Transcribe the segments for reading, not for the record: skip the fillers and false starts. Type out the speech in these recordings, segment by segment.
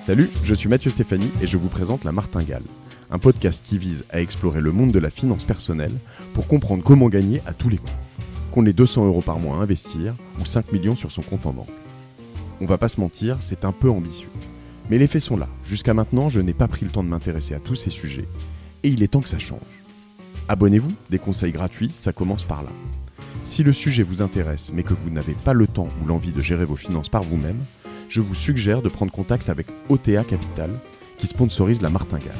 Salut, je suis Mathieu Stéphanie et je vous présente La Martingale, un podcast qui vise à explorer le monde de la finance personnelle pour comprendre comment gagner à tous les coups. Qu'on ait 200 € par mois à investir ou 5 millions sur son compte en banque. On va pas se mentir, c'est un peu ambitieux. Mais les faits sont là. Jusqu'à maintenant, je n'ai pas pris le temps de m'intéresser à tous ces sujets et il est temps que ça change. Abonnez-vous, des conseils gratuits, ça commence par là. Si le sujet vous intéresse mais que vous n'avez pas le temps ou l'envie de gérer vos finances par vous-même, je vous suggère de prendre contact avec OTA Capital qui sponsorise La Martingale.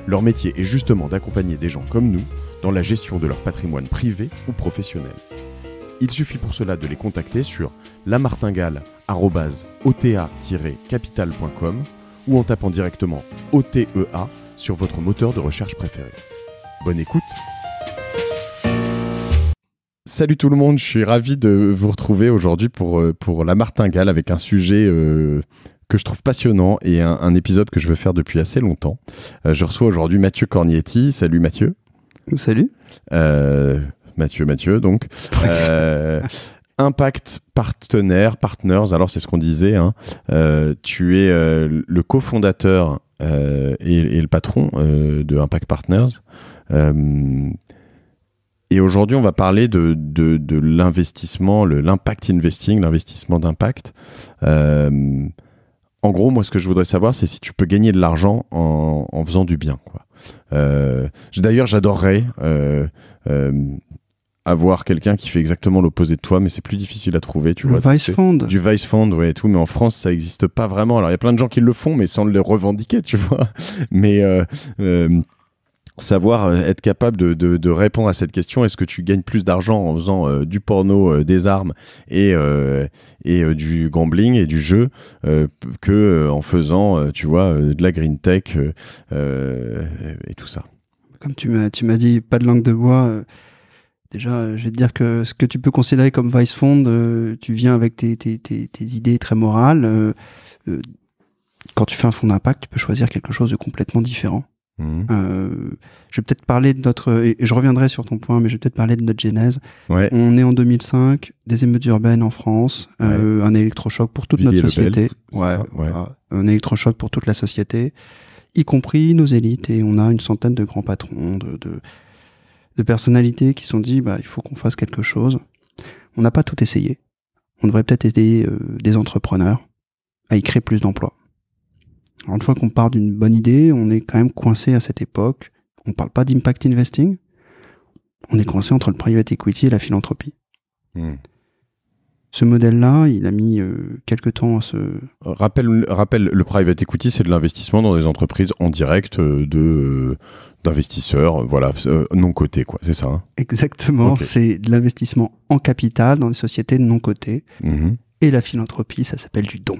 Leur métier est justement d'accompagner des gens comme nous dans la gestion de leur patrimoine privé ou professionnel. Il suffit pour cela de les contacter sur lamartingale@ota-capital.com ou en tapant directement OTEA sur votre moteur de recherche préféré. Bonne écoute! Salut tout le monde, je suis ravi de vous retrouver aujourd'hui pour La Martingale avec un sujet que je trouve passionnant et un épisode que je veux faire depuis assez longtemps. Je reçois aujourd'hui Mathieu Cornietti. Salut Mathieu. Salut. Mathieu, donc. Impact Partners, alors c'est ce qu'on disait. Hein. Tu es le cofondateur et le patron de Impact Partners. Et aujourd'hui, on va parler de l'investissement, l'impact investing, l'investissement d'impact. En gros, moi, ce que je voudrais savoir, c'est si tu peux gagner de l'argent en faisant du bien, quoi. D'ailleurs, j'adorerais avoir quelqu'un qui fait exactement l'opposé de toi, mais c'est plus difficile à trouver, tu vois. Vice Fund. Du Vice Fund, ouais, et tout, mais en France, ça n'existe pas vraiment. Alors, il y a plein de gens qui le font, mais sans le revendiquer, tu vois. Mais savoir être capable de répondre à cette question, est-ce que tu gagnes plus d'argent en faisant du porno, des armes et du gambling et du jeu que en faisant tu vois de la green tech et tout ça. Comme tu m'as dit pas de langue de bois, déjà je vais te dire que ce que tu peux considérer comme Vice Fund, tu viens avec tes idées très morales. Quand tu fais un fonds d'impact, tu peux choisir quelque chose de complètement différent. Je vais peut-être parler de notre, et je reviendrai sur ton point, mais je vais peut-être parler de notre genèse. Ouais. On est en 2005, des émeutes urbaines en France, un électrochoc pour toute notre société. Un électrochoc pour toute la société, y compris nos élites, et on a une centaine de grands patrons, de personnalités qui se sont dit, il faut qu'on fasse quelque chose. On n'a pas tout essayé. On devrait peut-être aider des entrepreneurs à y créer plus d'emplois. Alors, une fois qu'on part d'une bonne idée, on est quand même coincé à cette époque. On parle pas d'impact investing. On est coincé entre le private equity et la philanthropie. Ce modèle-là, il a mis quelques temps à se... Rappelle, le private equity, c'est de l'investissement dans des entreprises en direct d'investisseurs, non cotés, quoi. C'est ça, hein? Exactement. Okay. C'est de l'investissement en capital dans des sociétés non cotées. Et la philanthropie, ça s'appelle du don.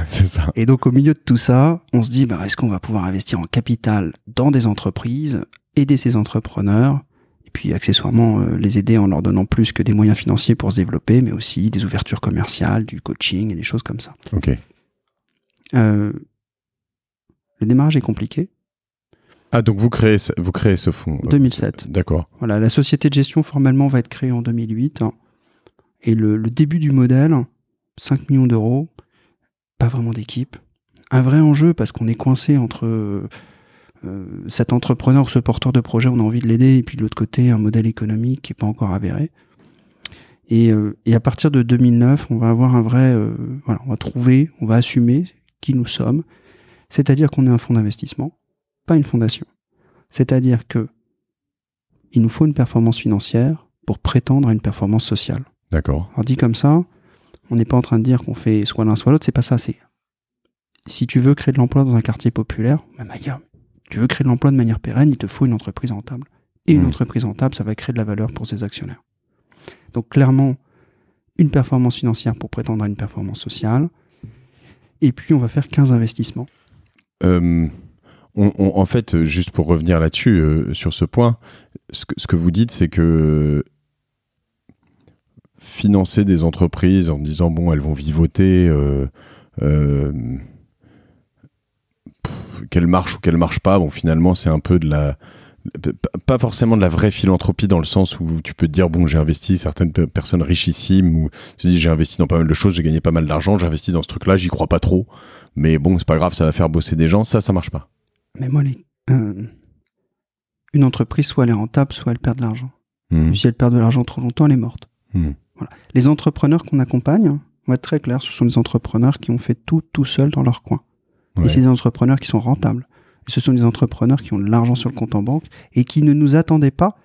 C'est ça. Et donc, au milieu de tout ça, on se dit, est-ce qu'on va pouvoir investir en capital dans des entreprises, aider ces entrepreneurs, et puis accessoirement les aider en leur donnant plus que des moyens financiers pour se développer, mais aussi des ouvertures commerciales, du coaching et des choses comme ça. Ok. Le démarrage est compliqué. Ah, donc vous créez ce fonds. 2007. D'accord. Voilà, la société de gestion formellement va être créée en 2008. Et le début du modèle, 5 millions d'euros, pas vraiment d'équipe. Un vrai enjeu parce qu'on est coincé entre cet entrepreneur ou ce porteur de projet, on a envie de l'aider, et puis de l'autre côté, un modèle économique qui n'est pas encore avéré. Et à partir de 2009, on va avoir un vrai... on va trouver, on va assumer qui nous sommes. C'est-à-dire qu'on est un fonds d'investissement, pas une fondation. C'est-à-dire que il nous faut une performance financière pour prétendre à une performance sociale. D'accord. Alors dit comme ça, on n'est pas en train de dire qu'on fait soit l'un soit l'autre, c'est pas ça. C'est si tu veux créer de l'emploi dans un quartier populaire, tu veux créer de l'emploi de manière pérenne, il te faut une entreprise rentable. Et une entreprise rentable, ça va créer de la valeur pour ses actionnaires. Donc clairement, une performance financière pour prétendre à une performance sociale. Et puis on va faire 15 investissements. En fait, juste pour revenir là-dessus, sur ce point, ce que vous dites, c'est que financer des entreprises en disant elles vont vivoter, qu'elles marchent ou qu'elles marchent pas, finalement c'est un peu de pas forcément de la vraie philanthropie dans le sens où tu peux te dire bon, j'ai investi certaines personnes richissimes, ou tu dis j'ai investi dans pas mal de choses, j'ai gagné pas mal d'argent, j'ai investi dans ce truc-là, j'y crois pas trop, mais bon, c'est pas grave, ça va faire bosser des gens, ça marche pas. Mais moi, une entreprise, soit elle est rentable, soit elle perd de l'argent. Si elle perd de l'argent trop longtemps, elle est morte. Voilà. Les entrepreneurs qu'on accompagne, on va être très clair, ce sont des entrepreneurs qui ont fait tout seuls dans leur coin. Ouais. Et c'est des entrepreneurs qui sont rentables. Et ce sont des entrepreneurs qui ont de l'argent sur le compte en banque et qui ne nous attendaient pas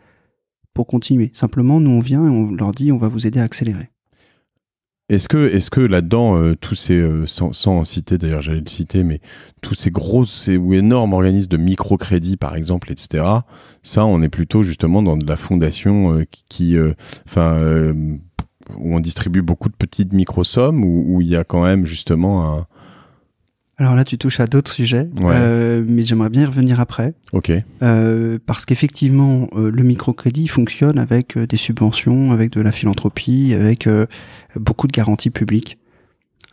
pour continuer. Simplement, nous, on vient et on leur dit, on va vous aider à accélérer. Est-ce que là-dedans, tous ces, sans citer, d'ailleurs j'allais le citer, mais tous ces grosses ou énormes organismes de microcrédit, par exemple, etc., ça, on est plutôt justement dans de la fondation où on distribue beaucoup de petites micro-sommes, où il y a quand même justement un... Alors là, tu touches à d'autres sujets, ouais. Mais j'aimerais bien y revenir après. Ok. Parce qu'effectivement, le microcrédit fonctionne avec des subventions, avec de la philanthropie, avec beaucoup de garanties publiques.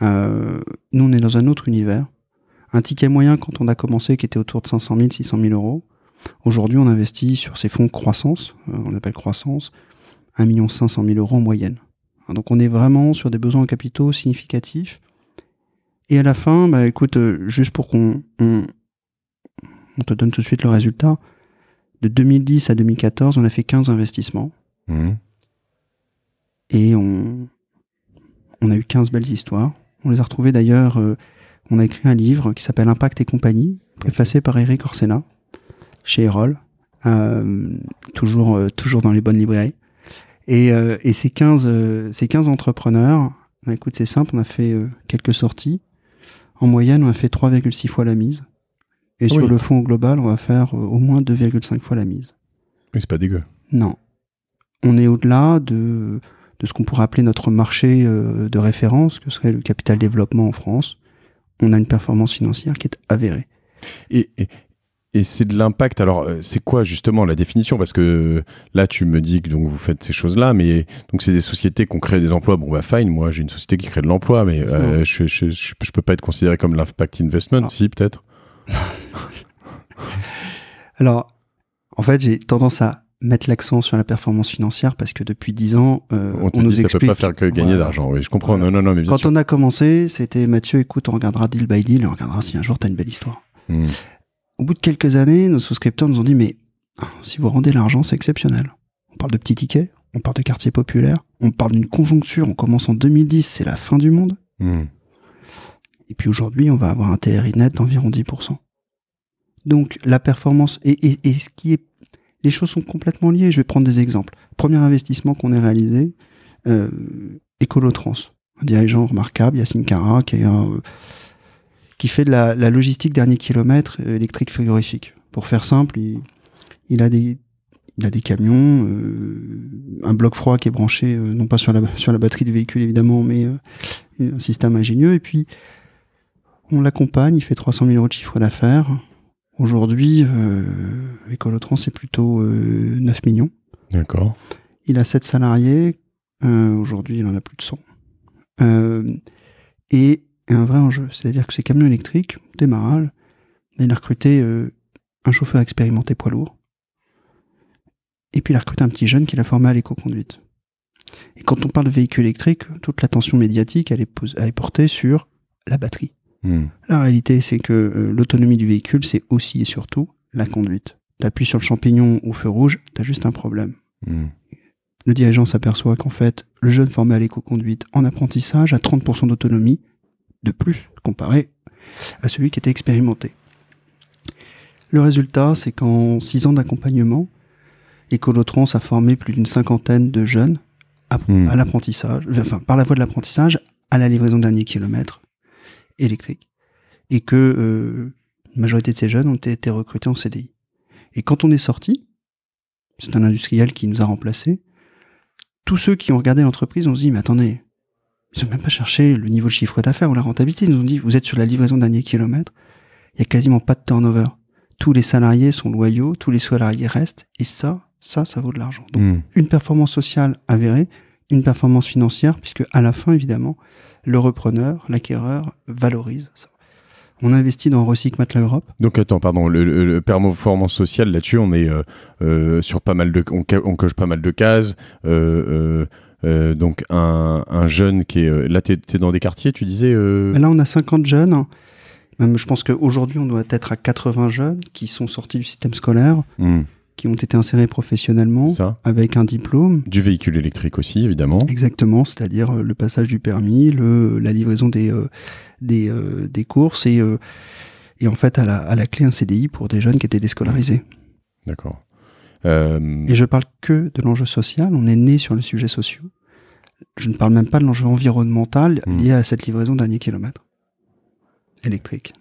Nous, on est dans un autre univers. Un ticket moyen, quand on a commencé, qui était autour de 500 000, 600 000 euros. Aujourd'hui, on investit sur ces fonds croissance, on appelle croissance, 1 500 000 euros en moyenne. Donc, on est vraiment sur des besoins en capitaux significatifs. Et à la fin, bah écoute, juste pour qu'on te donne tout de suite le résultat, de 2010 à 2014, on a fait 15 investissements. Et on a eu 15 belles histoires. On les a retrouvées d'ailleurs, on a écrit un livre qui s'appelle Impact et compagnie, préfacé par Eric Orsena, chez Erol, toujours dans les bonnes librairies. Et ces 15 entrepreneurs, bah écoute, c'est simple, on a fait quelques sorties. En moyenne, on a fait 3,6 fois la mise. Et sur le fonds global, on va faire au moins 2,5 fois la mise. Oui, c'est pas dégueu. Non. On est au-delà de ce qu'on pourrait appeler notre marché de référence, que serait le capital développement en France. On a une performance financière qui est avérée. Et c'est de l'impact. Alors, c'est quoi justement la définition? Parce que là, tu me dis que donc, vous faites ces choses-là, mais donc c'est des sociétés qui ont créé des emplois. Bon, bah fine, moi j'ai une société qui crée de l'emploi, mais je peux pas être considéré comme l'impact investment, non. Si, peut-être. Alors, en fait, j'ai tendance à mettre l'accent sur la performance financière parce que depuis 10 ans, on nous dit, explique... Ça peut pas faire que gagner d'argent, oui, je comprends. Voilà. Non, mais bien Quand sûr. on a commencé, c'était Mathieu, écoute, on regardera deal by deal et on regardera si un jour t'as une belle histoire. Au bout de quelques années, nos souscripteurs nous ont dit, mais si vous rendez l'argent, c'est exceptionnel. On parle de petits tickets, on parle de quartier populaire, on parle d'une conjoncture, on commence en 2010, c'est la fin du monde. Et puis aujourd'hui, on va avoir un TRI net d'environ 10%. Donc la performance, et ce qui est... Les choses sont complètement liées, je vais prendre des exemples. Premier investissement qu'on ait réalisé, Ecolotrans, un dirigeant remarquable, Yacine Cara, qui fait de la logistique dernier kilomètre électrique frigorifique. Pour faire simple, il a des camions, un bloc froid qui est branché, non pas sur la batterie du véhicule évidemment, mais un système ingénieux. Et puis, on l'accompagne, il fait 300 000 euros de chiffre d'affaires. Aujourd'hui, Ecolotrans, c'est plutôt 9 millions. D'accord. Il a 7 salariés. Aujourd'hui, il en a plus de 100. Et un vrai enjeu. C'est-à-dire que ces camions électriques, démarrage, il a recruté un chauffeur expérimenté poids lourd. Et puis il a recruté un petit jeune qu'il a formé à l'éco-conduite. Et quand on parle de véhicule électrique, toute l'attention médiatique, elle est portée sur la batterie. La réalité, c'est que l'autonomie du véhicule, c'est aussi et surtout la conduite. T'appuies sur le champignon au feu rouge, t'as juste un problème. Le dirigeant s'aperçoit qu'en fait, le jeune formé à l'éco-conduite en apprentissage a 30% d'autonomie de plus comparé à celui qui était expérimenté. Le résultat, c'est qu'en 6 ans d'accompagnement, Ecolotrans a formé plus d'une 50aine de jeunes à l'apprentissage, enfin par la voie de l'apprentissage, à la livraison de dernier kilomètre électrique, et que la majorité de ces jeunes ont été recrutés en CDI. Et quand on est sorti, c'est un industriel qui nous a remplacés, tous ceux qui ont regardé l'entreprise ont dit, mais attendez, ils n'ont même pas cherché le niveau de chiffre d'affaires ou la rentabilité, ils nous ont dit, vous êtes sur la livraison de dernier kilomètre, il n'y a quasiment pas de turnover. Tous les salariés sont loyaux, tous les salariés restent, et ça vaut de l'argent. Donc, une performance sociale avérée, une performance financière, puisque à la fin, évidemment, le repreneur, l'acquéreur, valorise ça. On investit dans Recycle Matelas Europe. Donc attends, pardon, le performance sociale là-dessus, on est sur pas mal de, on coche pas mal de cases. Donc un jeune qui est là, t'es dans des quartiers, tu disais. Là, on a 50 jeunes. Même, je pense qu'aujourd'hui, on doit être à 80 jeunes qui sont sortis du système scolaire, qui ont été insérés professionnellement, avec un diplôme. Du véhicule électrique aussi, évidemment. Exactement, c'est-à-dire le passage du permis, la livraison des courses et en fait à la clé un CDI pour des jeunes qui étaient déscolarisés. D'accord. Et je parle que de l'enjeu social. On est né sur les sujets sociaux. Je ne parle même pas de l'enjeu environnemental lié à cette livraison dernier kilomètre électrique.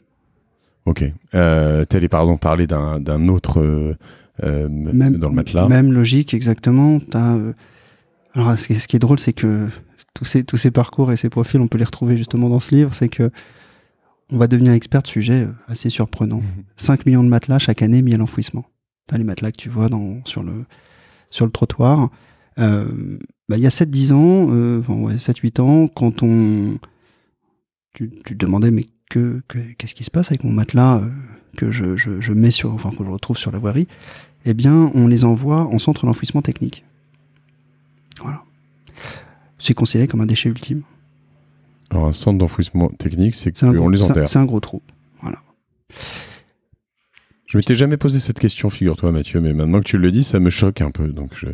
Ok. T'allais parler d'un autre dans le matelas. Même logique, exactement. Alors, ce qui est drôle, c'est que tous ces parcours et ces profils, on peut les retrouver justement dans ce livre. C'est que on va devenir expert de sujets assez surprenants. 5 millions de matelas chaque année mis à l'enfouissement. Dans les matelas que tu vois sur le trottoir. Il y a 7-10 ans, 7-8 ans, quand tu te demandais mais qu'est-ce qui se passe avec mon matelas que je mets que je retrouve sur la voirie, eh bien, on les envoie en centre d'enfouissement technique. Voilà. C'est considéré comme un déchet ultime. Alors, un centre d'enfouissement technique, c'est qu'on les enterre. C'est un gros trou. Voilà. Je m'étais jamais posé cette question, figure-toi, Mathieu, mais maintenant que tu le dis, ça me choque un peu. Donc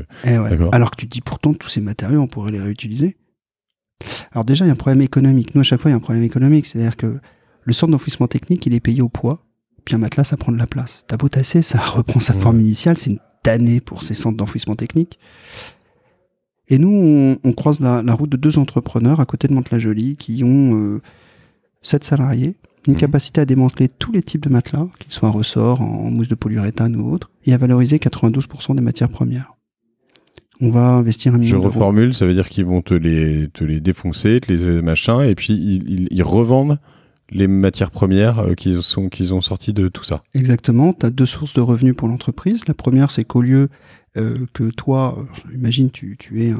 Alors que tu te dis pourtant, tous ces matériaux, on pourrait les réutiliser. Alors déjà, il y a un problème économique. Nous, à chaque fois, il y a un problème économique. C'est-à-dire que le centre d'enfouissement technique, il est payé au poids, puis un matelas, ça prend de la place. T'as beau tasser, ça reprend sa forme initiale. C'est une tannée pour ces centres d'enfouissement technique. Et nous, on croise la route de 2 entrepreneurs à côté de Mantes-la-Jolie qui ont 7 salariés, une capacité à démanteler tous les types de matelas, qu'ils soient en ressort, en mousse de polyuréthane ou autre, et à valoriser 92% des matières premières. On va investir 1 million d'euros. Je reformule, ça veut dire qu'ils vont te les défoncer, te les machins, et puis ils revendent les matières premières qu'ils ont sorties de tout ça. Exactement. Tu as 2 sources de revenus pour l'entreprise. La première, c'est qu'au lieu que toi, imagine, tu es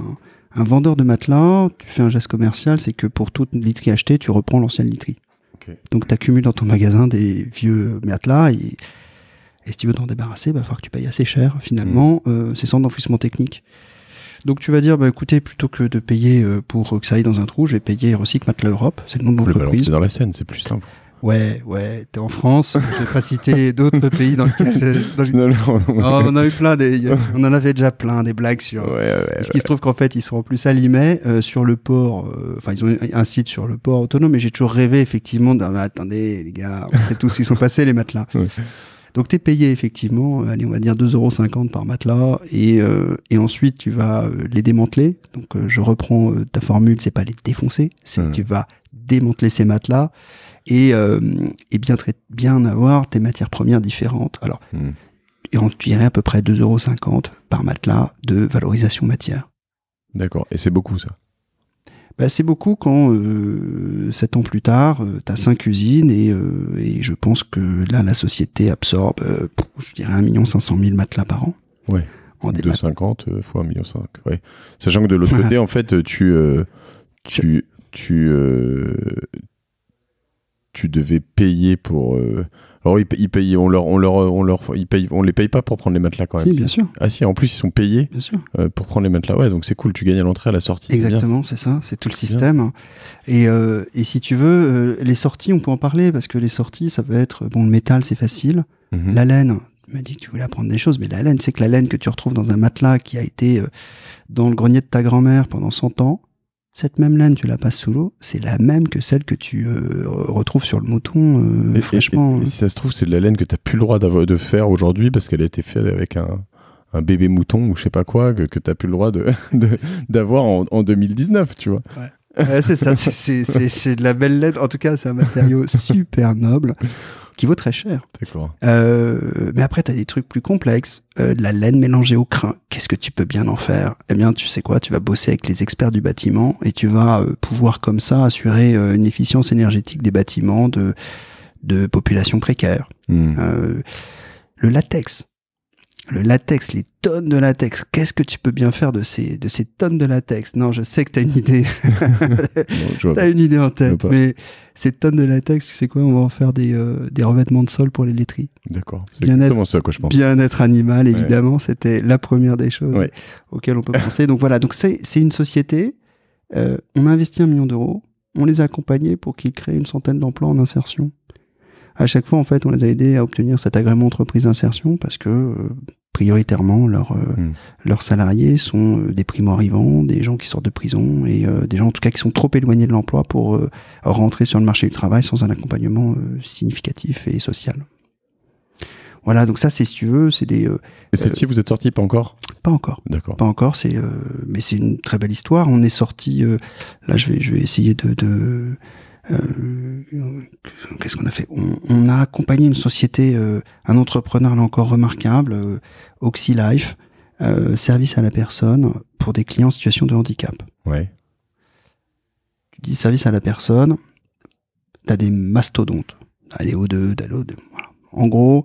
un vendeur de matelas, tu fais un geste commercial, c'est que pour toute literie achetée, tu reprends l'ancienne literie. Okay. Donc, tu accumules dans ton magasin des vieux matelas et si tu veux t'en débarrasser, il va falloir que tu payes assez cher, finalement, ces centres d'enfouissement technique. Donc, tu vas dire, écoutez, plutôt que de payer pour que ça aille dans un trou, je vais payer Recycle Matelas Europe. C'est le nom de l'entreprise. C'est dans la Seine, c'est plus simple. Ouais, t'es en France. Je vais pas citer d'autres pays dans lesquels. On a eu on en avait déjà plein des blagues sur. Ce qui se trouve qu'en fait, ils sont en plus à Limay, sur le port. Ils ont un site sur le port autonome. Mais j'ai toujours rêvé effectivement attendez les gars, on sait tous où ils sont passés les matelas. Donc t'es payé effectivement, allez, on va dire 2,50 € par matelas, et ensuite tu vas les démanteler. Donc je reprends ta formule, c'est pas les défoncer, c'est tu vas démanteler ces matelas et bien avoir tes matières premières différentes. Alors, et on dirait à peu près 2,50 € par matelas de valorisation matière. D'accord, et c'est beaucoup ça? C'est beaucoup quand 7 ans plus tard, tu as 5 usines et je pense que là, la société absorbe, je dirais 1 500 000 matelas par an. Ouais. En 2,50 fois 1,5 million. Ouais. Sachant que de l'autre côté, en fait, tu devais payer pour. Alors ils payent, on les paye pas pour prendre les matelas quand même. Si, bien sûr. Ah si, en plus ils sont payés bien sûr. Pour prendre les matelas. Ouais, donc c'est cool, tu gagnes à l'entrée, à la sortie. Exactement, c'est ça, c'est tout le système. Et si tu veux, les sorties, on peut en parler parce que les sorties, ça peut être le métal, c'est facile. La laine. Tu m'as dit que tu voulais apprendre des choses, mais la laine, tu sais que la laine que tu retrouves dans un matelas qui a été dans le grenier de ta grand-mère pendant 100 ans, cette même laine, tu la passes sous l'eau, c'est la même que celle que tu retrouves sur le mouton fraîchement. Et si ça se trouve, c'est de la laine que tu n'as plus le droit de faire aujourd'hui parce qu'elle a été faite avec un bébé mouton ou je sais pas quoi, que tu n'as plus le droit d'avoir en 2019, tu vois. Ouais, c'est ça, c'est de la belle laine. En tout cas, c'est un matériau super noble qui vaut très cher. D'accord. Mais après, tu as des trucs plus complexes. De la laine mélangée au crin. Qu'est-ce que tu peux bien en faire? Eh bien, tu sais quoi? Tu vas bosser avec les experts du bâtiment et tu vas pouvoir comme ça assurer une efficience énergétique des bâtiments de populations précaires. Le latex. Le latex, les tonnes de latex. Qu'est-ce que tu peux bien faire de ces tonnes de latex? Non, je sais que t'as une idée. T'as une idée en tête. Mais ces tonnes de latex, tu sais quoi? On va en faire des revêtements de sol pour les laiteries. D'accord. C'est exactement ça, quoi, je pense. Bien-être animal, évidemment. C'était la première des choses auxquelles on peut penser. Donc voilà. Donc c'est une société. On a investi 1 million d'euros. On les a accompagnés pour qu'ils créent une centaine d'emplois en insertion. À chaque fois, en fait, on les a aidés à obtenir cet agrément entreprise insertion parce que prioritairement, leurs salariés sont des primo-arrivants, des gens qui sortent de prison et des gens, en tout cas, qui sont trop éloignés de l'emploi pour rentrer sur le marché du travail sans un accompagnement significatif et social. Voilà, donc ça, c'est, si tu veux, c'est des... et celle-ci, vous êtes sorti pas encore? Pas encore. D'accord. Pas encore, mais c'est une très belle histoire. On est sorti... là, je vais essayer qu'est-ce qu'on a fait? On a accompagné une société, un entrepreneur là encore remarquable, OxyLife, service à la personne pour des clients en situation de handicap. Ouais. Tu dis service à la personne, t'as des mastodontes, t'as des O2, t'as des O2, voilà. En gros,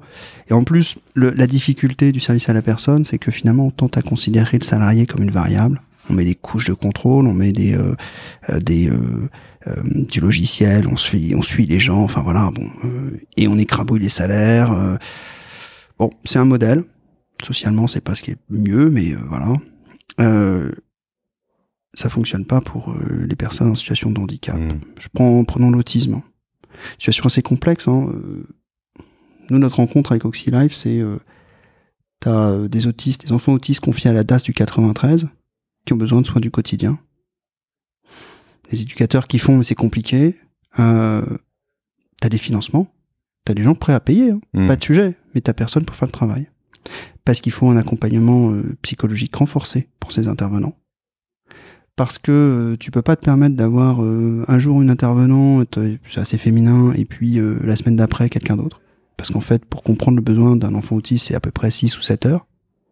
et en plus, la difficulté du service à la personne, c'est que finalement, on tente à considérer le salarié comme une variable. On met des couches de contrôle, on met du logiciel, on suit les gens, enfin voilà, bon, et on écrabouille les salaires. Bon, c'est un modèle. Socialement, c'est pas ce qui est mieux, mais voilà. Ça fonctionne pas pour les personnes en situation de handicap. Prenons l'autisme. Situation assez complexe, hein. Nous, notre rencontre avec OxyLife, c'est t'as des autistes, des enfants autistes confiés à la DAS du 93 qui ont besoin de soins du quotidien. Les éducateurs qui font, mais c'est compliqué. T'as des financements, t'as des gens prêts à payer, hein. Pas de sujet, mais t'as personne pour faire le travail. Parce qu'il faut un accompagnement psychologique renforcé pour ces intervenants. Parce que tu peux pas te permettre d'avoir un jour une intervenante, c'est assez féminin, et puis la semaine d'après quelqu'un d'autre. Parce qu'en fait, pour comprendre le besoin d'un enfant autiste, c'est à peu près 6 ou 7 heures.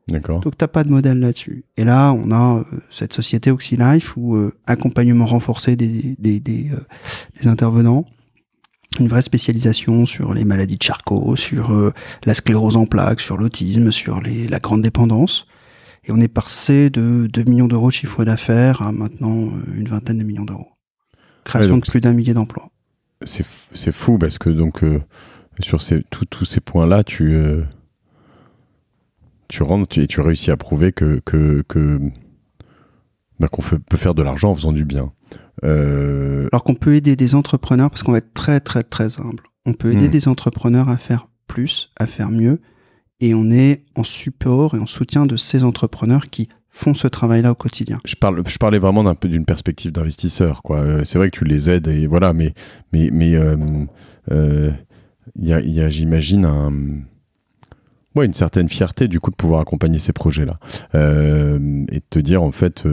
D'accord. Donc t'as pas de modèle là-dessus. Et là, on a cette société OxyLife où accompagnement renforcé des intervenants, une vraie spécialisation sur les maladies de Charcot, sur la sclérose en plaques, sur l'autisme, sur la grande dépendance. Et on est passé de 2 millions d'euros de chiffre d'affaires à maintenant une vingtaine de millions d'euros. Création de plus d'1 millier d'emplois. C'est fou parce que donc sur tous ces points-là, tu rentres et tu réussis à prouver qu'on peut faire de l'argent en faisant du bien. Alors qu'on peut aider des entrepreneurs, parce qu'on va être très très très humble, on peut aider des entrepreneurs à faire plus, à faire mieux, et on est en support et en soutien de ces entrepreneurs qui font ce travail-là au quotidien. Je parlais vraiment d'une perspective d'investisseur, quoi. C'est vrai que tu les aides et voilà, mais il y a, j'imagine, une certaine fierté du coup de pouvoir accompagner ces projets-là et de te dire en fait,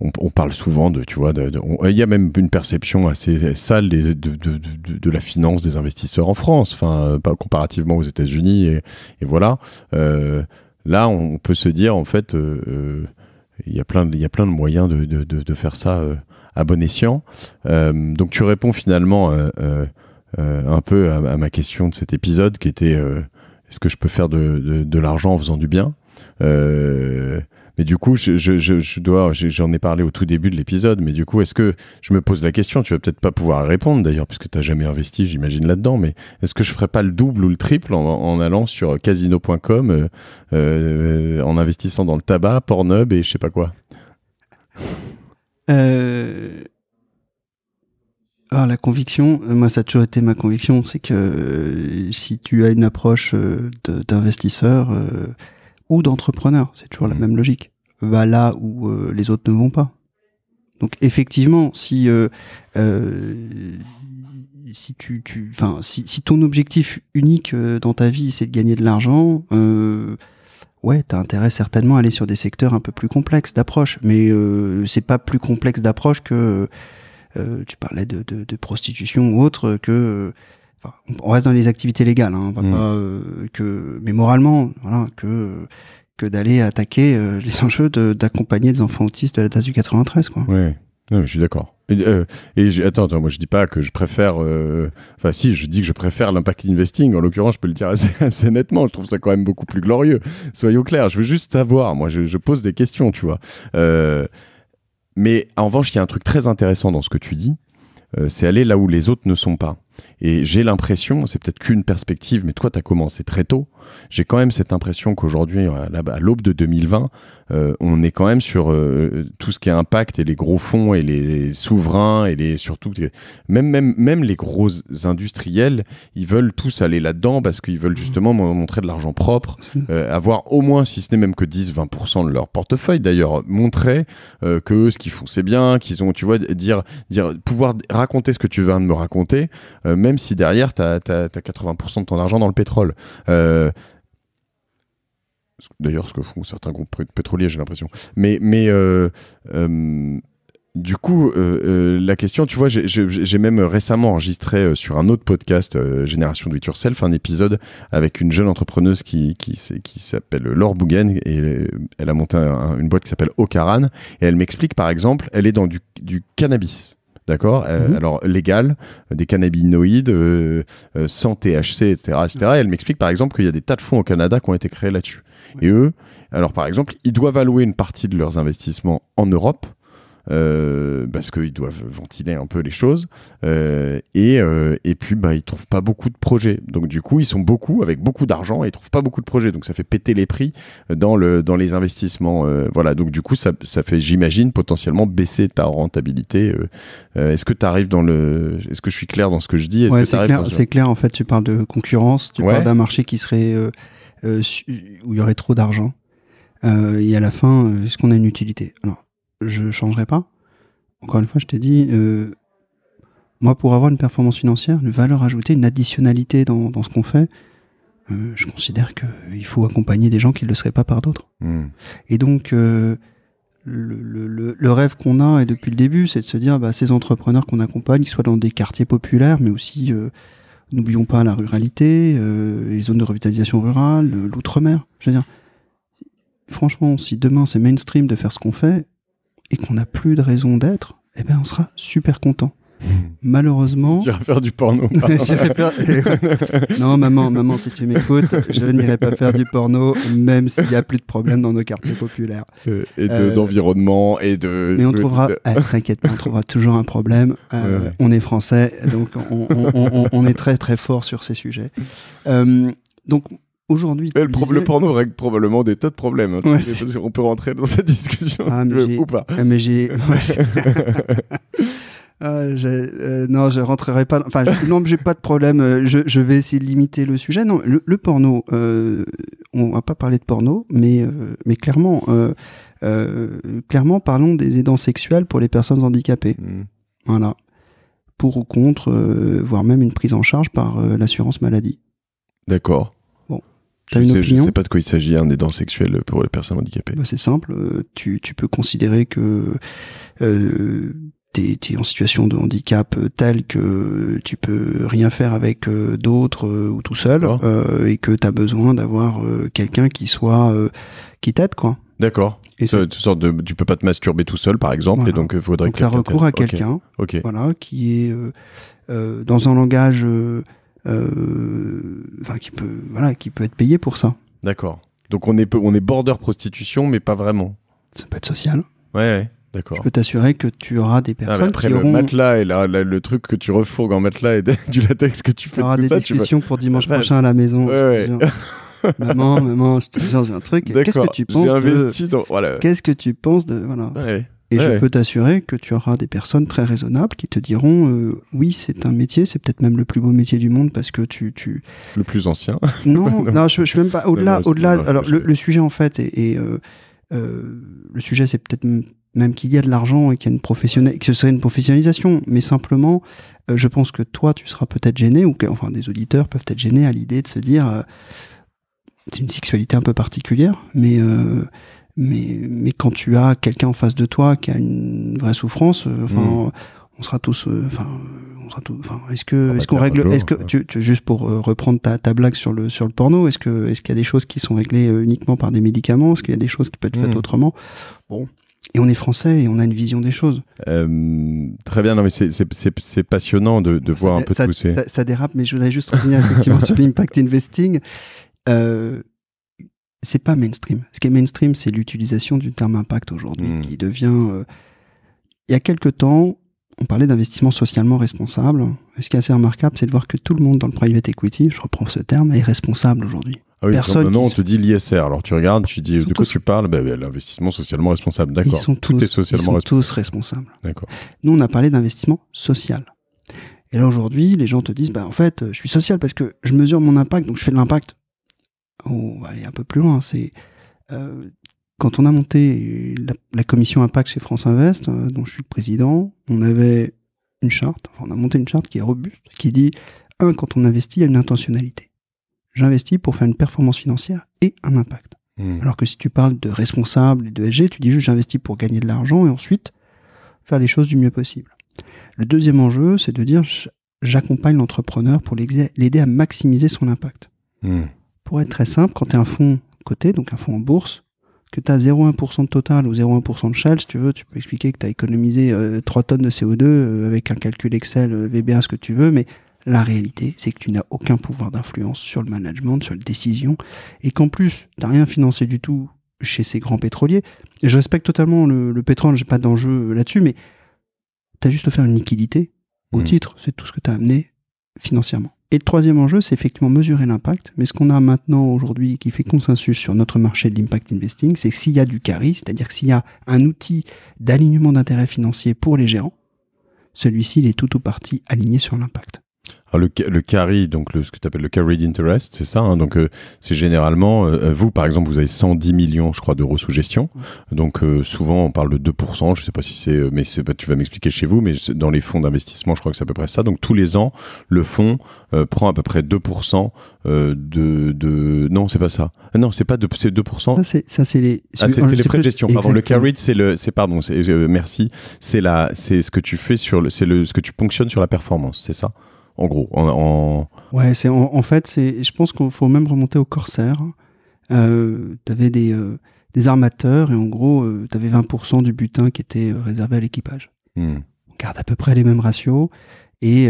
on parle souvent il y a même une perception assez sale de la finance des investisseurs en France, enfin pas comparativement aux États-Unis et voilà. Là, on peut se dire en fait, il y a plein de moyens de faire ça à bon escient. Donc tu réponds finalement un peu à ma question de cet épisode qui était est-ce que je peux faire de l'argent en faisant du bien? Mais du coup, j'en ai parlé au tout début de l'épisode, mais du coup, est-ce que je me pose la question, tu vas peut-être pas pouvoir répondre d'ailleurs, puisque tu n'as jamais investi, j'imagine, là-dedans, mais est-ce que je ferais pas le double ou le triple en allant sur casino.com, en investissant dans le tabac, Pornhub et je sais pas quoi? Alors la conviction, moi ça a toujours été ma conviction, c'est que si tu as une approche d'investisseur ou d'entrepreneur, c'est toujours la même logique, va là où les autres ne vont pas. Donc effectivement, si ton objectif unique dans ta vie c'est de gagner de l'argent, ouais, t'as intérêt certainement à aller sur des secteurs un peu plus complexes d'approche, mais c'est pas plus complexe d'approche que tu parlais de prostitution ou autre que on reste dans les activités légales, hein, on va pas mais moralement, voilà, que d'aller attaquer les enjeux d'accompagner des enfants autistes de la DAS du 93, quoi. Ouais, non, je suis d'accord. Attends, moi je dis pas que je préfère. Enfin, si, je dis que je préfère l'impact investing. En l'occurrence, je peux le dire assez nettement. Je trouve ça quand même beaucoup plus glorieux. Soyons clairs. Je veux juste savoir. Moi, je pose des questions, tu vois. Mais en revanche, il y a un truc très intéressant dans ce que tu dis. C'est aller là où les autres ne sont pas. Et j'ai l'impression, c'est peut-être qu'une perspective, mais toi, tu as commencé très tôt. J'ai quand même cette impression qu'aujourd'hui, à l'aube de 2020, on est quand même sur tout ce qui est impact et les gros fonds et les souverains et surtout même les gros industriels, ils veulent tous aller là-dedans parce qu'ils veulent justement montrer de l'argent propre, avoir au moins, si ce n'est même que 10-20% de leur portefeuille, d'ailleurs, montrer que ce qu'ils font, c'est bien, qu'ils ont, tu vois, pouvoir raconter ce que tu viens de me raconter, même si derrière, tu as 80% de ton argent dans le pétrole. D'ailleurs, ce que font certains groupes pétroliers, j'ai l'impression. Mais du coup, la question, tu vois, j'ai même récemment enregistré sur un autre podcast, Génération Do It Yourself, un épisode avec une jeune entrepreneuse qui s'appelle Laure Bougen, et elle a monté une boîte qui s'appelle Ocaran, et elle m'explique, par exemple, elle est dans du cannabis. D'accord, alors légal, des cannabinoïdes, sans THC, etc. Et elle m'explique par exemple qu'il y a des tas de fonds au Canada qui ont été créés là-dessus. Ouais. Et eux, alors par exemple, ils doivent allouer une partie de leurs investissements en Europe, parce qu'ils doivent ventiler un peu les choses, et puis ils trouvent pas beaucoup de projets. Donc du coup, ils sont avec beaucoup d'argent et ils trouvent pas beaucoup de projets. Donc ça fait péter les prix dans les investissements. Voilà. Donc du coup, ça fait, j'imagine, potentiellement baisser ta rentabilité. Est-ce que tu arrives est-ce que je suis clair dans ce que je dis? C'est clair. En fait, tu parles de concurrence. Tu parles d'un marché qui serait où il y aurait trop d'argent. Et à la fin, est-ce qu'on a une utilité? Alors, je changerai pas. Encore une fois, je t'ai dit, moi, pour avoir une performance financière, une valeur ajoutée, une additionnalité dans ce qu'on fait, je considère qu'il faut accompagner des gens qui ne le seraient pas par d'autres. Et donc, le rêve qu'on a, et depuis le début, c'est de se dire, ces entrepreneurs qu'on accompagne, qu'ils soient dans des quartiers populaires, mais aussi, n'oublions pas la ruralité, les zones de revitalisation rurale, l'outre-mer. Je veux dire, franchement, si demain c'est mainstream de faire ce qu'on fait, et qu'on n'a plus de raison d'être, eh ben on sera super content. Malheureusement... Tu vas faire du porno. Non, maman, si tu m'écoutes, je n'irai pas faire du porno, même s'il n'y a plus de problème dans nos quartiers populaires. Et d'environnement, et de... Mais on trouvera... t'inquiète pas, on trouvera toujours un problème. Ouais. On est français, donc on est très très fort sur ces sujets. Donc... Aujourd'hui, le porno règle probablement des tas de problèmes. Hein. Ouais, on peut rentrer dans cette discussion ou pas. Mais non, je rentrerai pas. Enfin, non, j'ai pas de problème. Je vais essayer de limiter le sujet. Non, le porno. On va pas parler de porno, mais clairement, parlons des aidants sexuels pour les personnes handicapées. Voilà. Pour ou contre, voire même une prise en charge par l'assurance maladie. D'accord. Je ne sais pas de quoi il s'agit, un aidant sexuel pour les personnes handicapées. C'est simple, tu peux considérer que t'es en situation de handicap tel que tu peux rien faire avec d'autres ou tout seul, et que tu as besoin d'avoir quelqu'un qui t'aide, quoi. D'accord. Et tu peux pas te masturber tout seul, par exemple, voilà. Et donc il faudrait que quelqu'un recours à quelqu'un, voilà, qui est dans un langage... qui peut être payé pour ça. D'accord. Donc on est border prostitution, mais pas vraiment. Ça peut être social. Ouais, d'accord. Je peux t'assurer que tu auras des personnes après qui le auront... matelas et le truc que tu refourgues en matelas et du latex que tu fais. Tu auras des discussions pour dimanche prochain à la maison. Ouais. Maman, je te jure, j'ai un truc. Qu'est-ce que tu penses Qu'est-ce que tu penses de... Voilà. Ouais. Et je peux t'assurer que tu auras des personnes très raisonnables qui te diront oui, c'est un métier, c'est peut-être même le plus beau métier du monde parce que tu... Le plus ancien. Non, je suis même pas... Au-delà, alors le sujet en fait, le sujet c'est peut-être même qu'il y a de l'argent et qu'il y a que ce serait une professionnalisation, mais simplement, je pense que toi, tu seras peut-être gêné, enfin des auditeurs peuvent être gênés à l'idée de se dire c'est une sexualité un peu particulière, mais quand tu as quelqu'un en face de toi qui a une vraie souffrance, on sera tous, est-ce qu'on règle, juste pour reprendre ta blague sur le porno, est-ce qu'il y a des choses qui sont réglées uniquement par des médicaments, est-ce qu'il y a des choses qui peuvent être faites autrement? Bon, Et on est français et on a une vision des choses. Très bien, non, mais c'est passionnant de voir un peu de pousser. Ça dérape, mais je voudrais juste revenir effectivement sur l'impact investing. C'est pas mainstream. Ce qui est mainstream, c'est l'utilisation du terme impact aujourd'hui, qui devient... il y a quelques temps, on parlait d'investissement socialement responsable. Et ce qui est assez remarquable, c'est de voir que tout le monde dans le private equity, je reprends ce terme, est responsable aujourd'hui. Ah oui, maintenant on te dit l'ISR. Alors tu regardes, tu dis de quoi tu parles, l'investissement socialement responsable. D'accord. Tout est socialement responsable. Tous responsables. D'accord. Nous, on a parlé d'investissement social. Et là aujourd'hui, les gens te disent, en fait, je suis social parce que je mesure mon impact, donc je fais de l'impact. On va aller un peu plus loin. C'est quand on a monté la commission impact chez France Invest, dont je suis le président, on avait une charte. On a monté une charte qui est robuste, qui dit quand on investit, il y a une intentionnalité. J'investis pour faire une performance financière et un impact. Alors que si tu parles de responsable et de ESG, tu dis juste j'investis pour gagner de l'argent et ensuite faire les choses du mieux possible. Le deuxième enjeu, c'est de dire j'accompagne l'entrepreneur pour l'aider à maximiser son impact. Pour être très simple, quand tu es un fonds coté, donc un fonds en bourse, que tu as 0,1% de Total ou 0,1% de Shell, si tu veux, tu peux expliquer que tu as économisé 3 tonnes de CO2 avec un calcul Excel, VBA, ce que tu veux, mais la réalité, c'est que tu n'as aucun pouvoir d'influence sur le management, sur les décisions, et qu'en plus, tu n'as rien financé du tout chez ces grands pétroliers. Et je respecte totalement le pétrole, j'ai pas d'enjeu là-dessus, mais tu as juste à faire une liquidité au titre, c'est tout ce que tu as amené financièrement. Et le troisième enjeu, c'est effectivement mesurer l'impact, mais ce qu'on a maintenant aujourd'hui qui fait consensus sur notre marché de l'impact investing, c'est que s'il y a du carry, c'est-à-dire que s'il y a un outil d'alignement d'intérêts financiers pour les gérants, celui-ci, il est tout ou partie aligné sur l'impact. Alors le carry, donc ce que tu appelles le carried interest, c'est ça, hein, donc c'est généralement, vous par exemple, vous avez 110 millions, je crois, d'euros sous gestion, donc souvent on parle de 2%, je sais pas si c'est, mais tu vas m'expliquer chez vous, mais dans les fonds d'investissement, je crois que c'est à peu près ça, donc tous les ans, le fonds prend à peu près 2% non, c'est pas ça. Non, c'est pas c'est 2%. Ça c'est les c'est les frais de gestion. Pardon, le carried merci, c'est ce que tu fais ce que tu ponctionnes sur la performance, c'est ça? En gros, Ouais, en fait, je pense qu'il faut même remonter au Corsair. T'avais des armateurs et en gros, t'avais 20% du butin qui était réservé à l'équipage. On garde à peu près les mêmes ratios et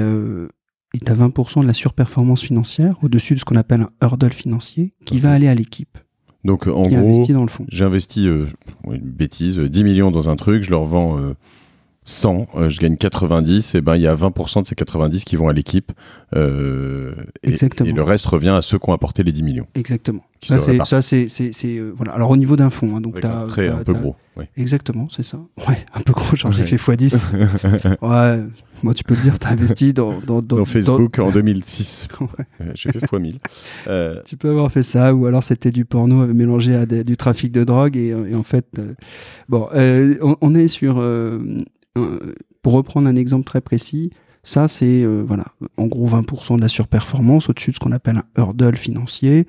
t'as 20% de la surperformance financière au-dessus de ce qu'on appelle un hurdle financier qui va aller à l'équipe. Donc en gros, j'investis une bêtise, 10 millions dans un truc, je leur vends 100, je gagne 90, et il y a 20% de ces 90 qui vont à l'équipe et le reste revient à ceux qui ont apporté les 10 millions. Exactement. Ça c'est voilà. Alors au niveau d'un fonds, hein, donc un peu gros. Oui. Exactement, c'est ça. Ouais, un peu gros, genre j'ai fait x10. Ouais, moi tu peux le dire, t'as investi dans Facebook en 2006. J'ai fait x1000. Tu peux avoir fait ça, ou alors c'était du porno mélangé à du trafic de drogue et en fait, on est sur pour reprendre un exemple très précis, ça c'est en gros 20% de la surperformance au-dessus de ce qu'on appelle un hurdle financier.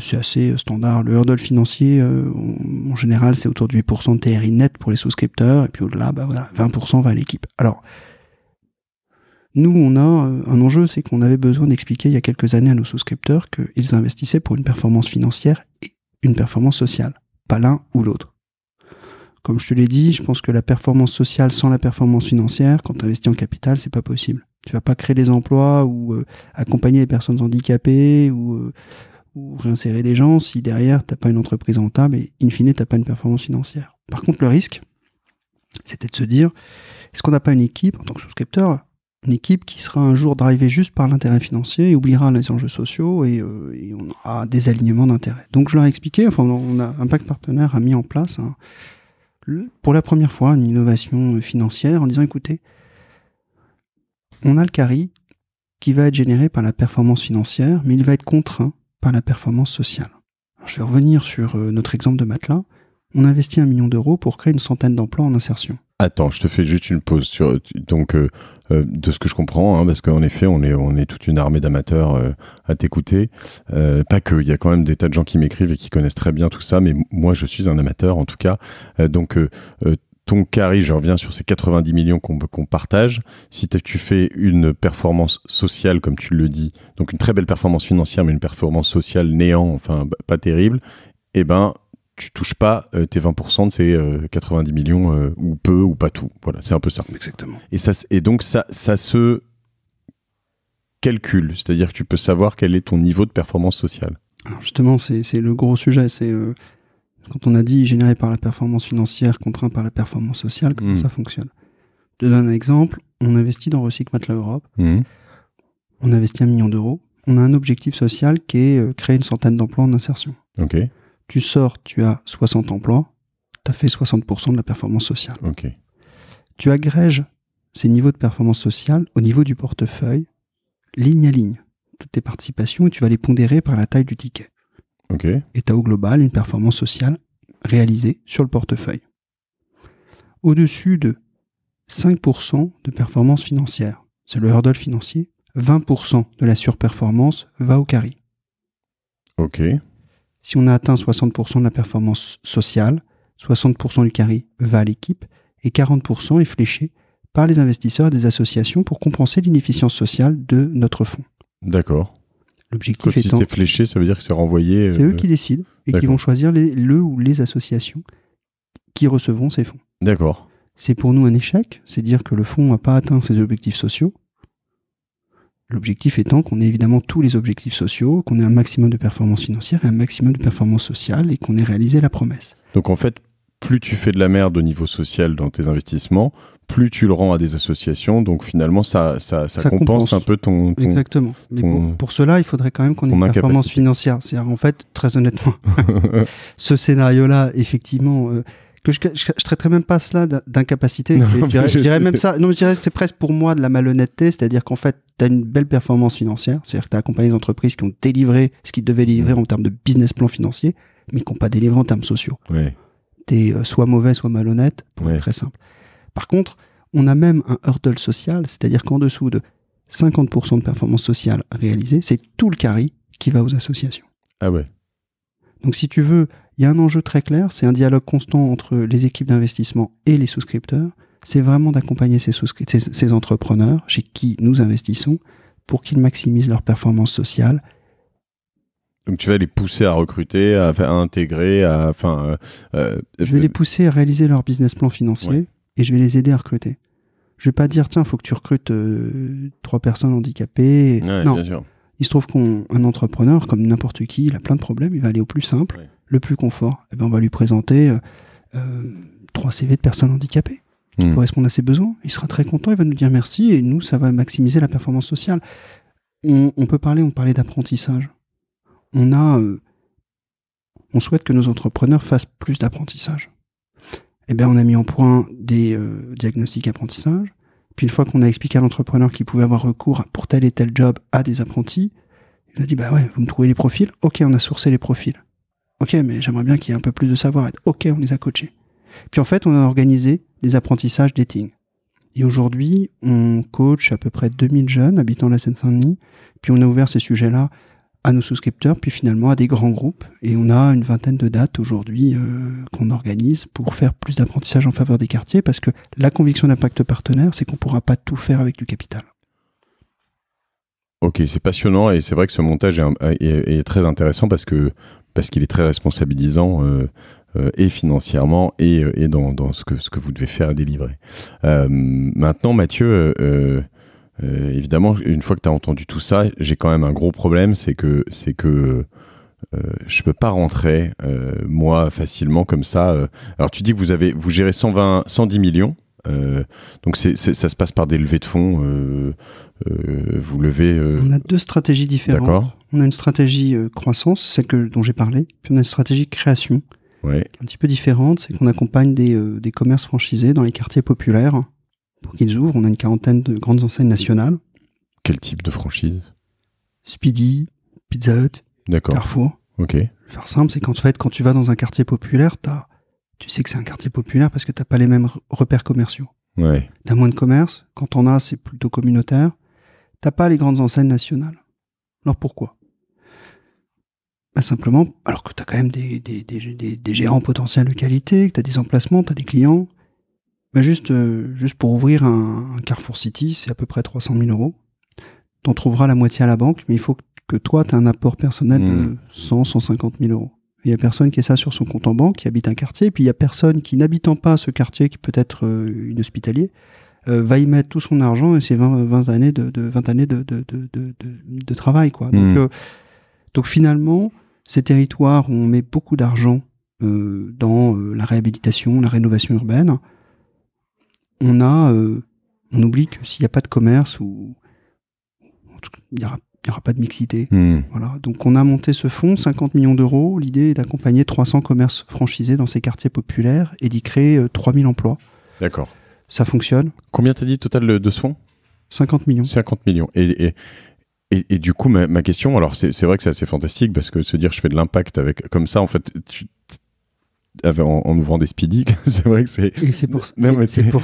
C'est assez standard. Le hurdle financier, en général, c'est autour de 8% de TRI net pour les souscripteurs, et puis au-delà, 20% va à l'équipe. Alors, nous, on a un enjeu, c'est qu'on avait besoin d'expliquer il y a quelques années à nos souscripteurs qu'ils investissaient pour une performance financière et une performance sociale, pas l'un ou l'autre. Comme je te l'ai dit, je pense que la performance sociale sans la performance financière, quand tu investis en capital, c'est pas possible. Tu vas pas créer des emplois ou accompagner les personnes handicapées ou réinsérer des gens si derrière t'as pas une entreprise rentable et in fine t'as pas une performance financière. Par contre, le risque, c'était de se dire, est-ce qu'on n'a pas une équipe en tant que souscripteur, une équipe qui sera un jour drivée juste par l'intérêt financier et oubliera les enjeux sociaux et on aura des alignements d'intérêts. Donc je leur ai expliqué, Impact Partenaire a mis en place pour la première fois une innovation financière en disant écoutez, on a le carry qui va être généré par la performance financière, mais il va être contraint par la performance sociale. Alors, je vais revenir sur notre exemple de Matelas. On investit 1 million d'euros pour créer une centaine d'emplois en insertion. Attends, je te fais juste une pause sur de ce que je comprends, parce qu'en effet, on est toute une armée d'amateurs à t'écouter. Pas que, il y a quand même des tas de gens qui m'écrivent et qui connaissent très bien tout ça, mais moi, je suis un amateur en tout cas. Ton carry, je reviens sur ces 90 millions qu'on partage. Si tu fais une performance sociale, comme tu le dis, donc une très belle performance financière, mais une performance sociale néant, enfin pas terrible, tu touches pas tes 20% de ces 90 millions ou peu ou pas tout. Voilà, c'est un peu ça. Exactement. Et donc ça se calcule, c'est-à-dire que tu peux savoir quel est ton niveau de performance sociale. Alors justement, c'est le gros sujet. C'est quand on a dit généré par la performance financière, contraint par la performance sociale, comment ça fonctionne. Je te donne un exemple. On investit dans Recycle Matelas Europe. On investit 1 million d'euros. On a un objectif social qui est créer une centaine d'emplois en insertion. Ok. Tu sors, tu as 60 emplois, tu as fait 60% de la performance sociale. Ok. Tu agrèges ces niveaux de performance sociale au niveau du portefeuille, ligne à ligne, toutes tes participations, et tu vas les pondérer par la taille du ticket. Ok. Et tu as au global une performance sociale réalisée sur le portefeuille. Au-dessus de 5% de performance financière, c'est le hurdle financier, 20% de la surperformance va au carry. Ok. Si on a atteint 60% de la performance sociale, 60% du carry va à l'équipe et 40% est fléché par les investisseurs et des associations pour compenser l'inefficience sociale de notre fonds. D'accord. L'objectif Si étant... c'est fléché, ça veut dire que c'est renvoyé... C'est eux qui décident et qui vont choisir le ou les associations qui recevront ces fonds. D'accord. C'est pour nous un échec, c'est dire que le fonds n'a pas atteint ses objectifs sociaux. L'objectif étant qu'on ait évidemment tous les objectifs sociaux, qu'on ait un maximum de performance financière et un maximum de performance sociale et qu'on ait réalisé la promesse. Donc en fait, plus tu fais de la merde au niveau social dans tes investissements, plus tu le rends à des associations, donc finalement ça compense un peu ton... Exactement. Mais pour cela, il faudrait quand même qu'on ait une performance financière. C'est-à-dire en fait, très honnêtement, ce scénario-là, effectivement... que je traiterais même pas cela d'incapacité. Je dirais même ça. Non, je dirais c'est presque pour moi de la malhonnêteté, c'est-à-dire qu'en fait, tu as une belle performance financière, c'est-à-dire que tu as accompagné des entreprises qui ont délivré ce qu'ils devaient livrer en termes de business plan financier, mais qui n'ont pas délivré en termes sociaux. Ouais. Tu es soit mauvais, soit malhonnête, pour être très simple. Par contre, on a même un hurdle social, c'est-à-dire qu'en dessous de 50% de performance sociale réalisée, c'est tout le carry qui va aux associations. Ah ouais. Donc si tu veux, il y a un enjeu très clair, c'est un dialogue constant entre les équipes d'investissement et les souscripteurs. C'est vraiment d'accompagner ces entrepreneurs chez qui nous investissons pour qu'ils maximisent leur performance sociale. Donc tu vas les pousser à recruter, à intégrer, je vais les pousser à réaliser leur business plan financier et je vais les aider à recruter. Je vais pas dire tiens, faut que tu recrutes 3 personnes handicapées. Ouais, non. Bien sûr. Il se trouve qu'un entrepreneur, comme n'importe qui, il a plein de problèmes, il va aller au plus simple, le plus confort. Et ben on va lui présenter 3 CV de personnes handicapées qui correspondent à ses besoins. Il sera très content, il va nous dire merci et nous, ça va maximiser la performance sociale. On parlait d'apprentissage. On souhaite que nos entrepreneurs fassent plus d'apprentissage. Et bien on a mis en point des diagnostics apprentissage. Puis une fois qu'on a expliqué à l'entrepreneur qu'il pouvait avoir recours pour tel et tel job à des apprentis, il a dit bah ouais, vous me trouvez les profils. Ok, on a sourcé les profils. Ok, mais j'aimerais bien qu'il y ait un peu plus de savoir-être. Ok, on les a coachés. Puis en fait, on a organisé des apprentissages dating. Et aujourd'hui, on coach à peu près 2000 jeunes habitant la Seine-Saint-Denis. Puis on a ouvert ces sujets-là à nos souscripteurs, puis finalement à des grands groupes. Et on a une vingtaine de dates aujourd'hui qu'on organise pour faire plus d'apprentissage en faveur des quartiers, parce que la conviction d'impact partenaire, c'est qu'on ne pourra pas tout faire avec du capital. Ok, c'est passionnant et c'est vrai que ce montage est très intéressant parce qu'il est très responsabilisant et financièrement et dans ce que vous devez faire et délivrer. Maintenant, Mathieu... évidemment, une fois que tu as entendu tout ça, j'ai quand même un gros problème, c'est que je peux pas rentrer moi facilement comme ça. Alors tu dis que vous gérez 110 millions, donc ça se passe par des levées de fonds. Vous levez. On a 2 stratégies différentes. D'accord. On a une stratégie croissance, celle dont j'ai parlé, puis on a une stratégie création, qui est un petit peu différente, c'est qu'on accompagne des commerces franchisés dans les quartiers populaires. Pour qu'ils ouvrent, on a une 40aine de grandes enseignes nationales. Quel type de franchise ? Speedy, Pizza Hut, Carrefour. Ok. Faire simple, c'est quand tu vas dans un quartier populaire, tu sais que c'est un quartier populaire parce que t'as pas les mêmes repères commerciaux. Ouais. T'as moins de commerce. Quand on a, c'est plutôt communautaire. T'as pas les grandes enseignes nationales. Alors pourquoi ? Bah simplement, alors que t'as quand même des gérants potentiels de qualité, que t'as des emplacements, t'as des clients. Bah juste pour ouvrir un Carrefour City, c'est à peu près 300 000 €. T'en trouveras la moitié à la banque, mais il faut que toi, tu aies un apport personnel de 100, 150 000 €. Il y a personne qui a ça sur son compte en banque, qui habite un quartier, et puis il y a personne qui, n'habitant pas ce quartier, qui peut être une hospitalier, va y mettre tout son argent et ses 20 années de travail, quoi. Donc finalement, ces territoires où on met beaucoup d'argent dans la réhabilitation, la rénovation urbaine, on oublie que s'il n'y a pas de commerce, il n'y aura pas de mixité. Voilà. Donc on a monté ce fonds, 50 millions d'euros. L'idée est d'accompagner 300 commerces franchisés dans ces quartiers populaires et d'y créer 3000 emplois. D'accord. Ça fonctionne. Combien t'as dit total de ce fonds ? 50 millions. 50 millions. Et du coup, ma question, alors c'est vrai que c'est assez fantastique parce que se dire je fais de l'impact avec comme ça, en fait, en ouvrant des speedy, c'est vrai que c'est... Et c'est pour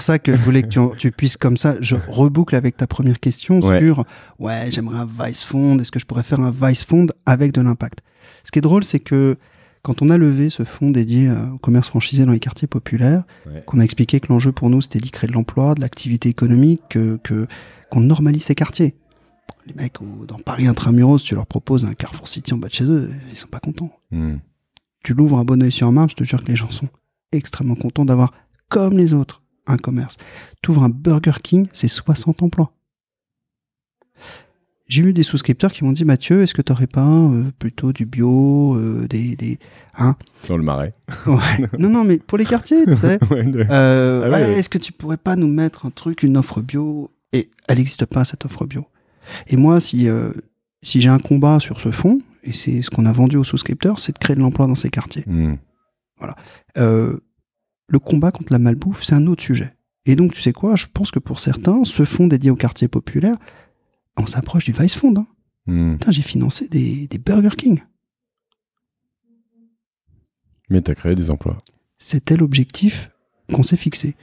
ça que je voulais que tu puisses comme ça, je reboucle avec ta première question sur j'aimerais un Vice Fund, est-ce que je pourrais faire un Vice Fund avec de l'impact ? Ce qui est drôle, c'est que quand on a levé ce fonds dédié au commerce franchisé dans les quartiers populaires, qu'on a expliqué que l'enjeu pour nous c'était d'y créer de l'emploi, de l'activité économique, qu'on normalise ces quartiers. Les mecs dans Paris intramuros, tu leur proposes un Carrefour City en bas de chez eux, ils sont pas contents. Tu l'ouvres à Bonneuil-sur-Marne, je te jure que les gens sont extrêmement contents d'avoir, comme les autres, un commerce. Tu ouvres un Burger King, c'est 60 emplois. J'ai eu des souscripteurs qui m'ont dit, Mathieu, est-ce que tu n'aurais pas plutôt du bio, Dans le Marais. Ouais. Non, mais pour les quartiers, tu sais. Est-ce que tu pourrais pas nous mettre un truc, une offre bio ? Et elle n'existe pas, cette offre bio. Et moi, si j'ai un combat sur ce fonds, et c'est ce qu'on a vendu aux souscripteurs, c'est de créer de l'emploi dans ces quartiers. Voilà. Le combat contre la malbouffe, c'est un autre sujet. Et donc, tu sais quoi, je pense que pour certains, ce fonds dédié aux quartiers populaires, on s'approche du Vice Fund. Putain, j'ai financé des Burger King. Mais tu as créé des emplois. C'était l'objectif qu'on s'est fixé.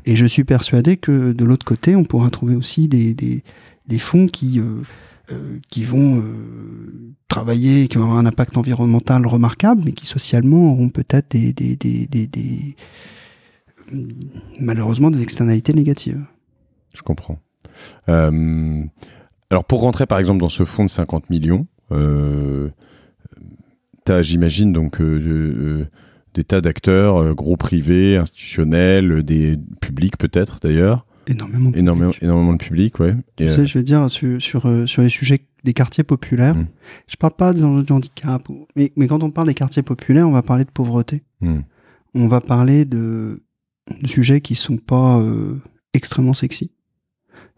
Et je suis persuadé que de l'autre côté, on pourra trouver aussi des fonds qui vont travailler, qui vont avoir un impact environnemental remarquable, mais qui socialement auront peut-être malheureusement des externalités négatives. Je comprends. Alors pour rentrer par exemple dans ce fonds de 50 millions, t'as, j'imagine, donc des tas d'acteurs, gros privés, institutionnels, des publics peut-être d'ailleurs. Énormément de public, ouais. Tu sais, je veux dire, sur les sujets des quartiers populaires, je parle pas des enjeux de handicap, mais quand on parle des quartiers populaires, on va parler de pauvreté. On va parler de sujets qui sont pas extrêmement sexy.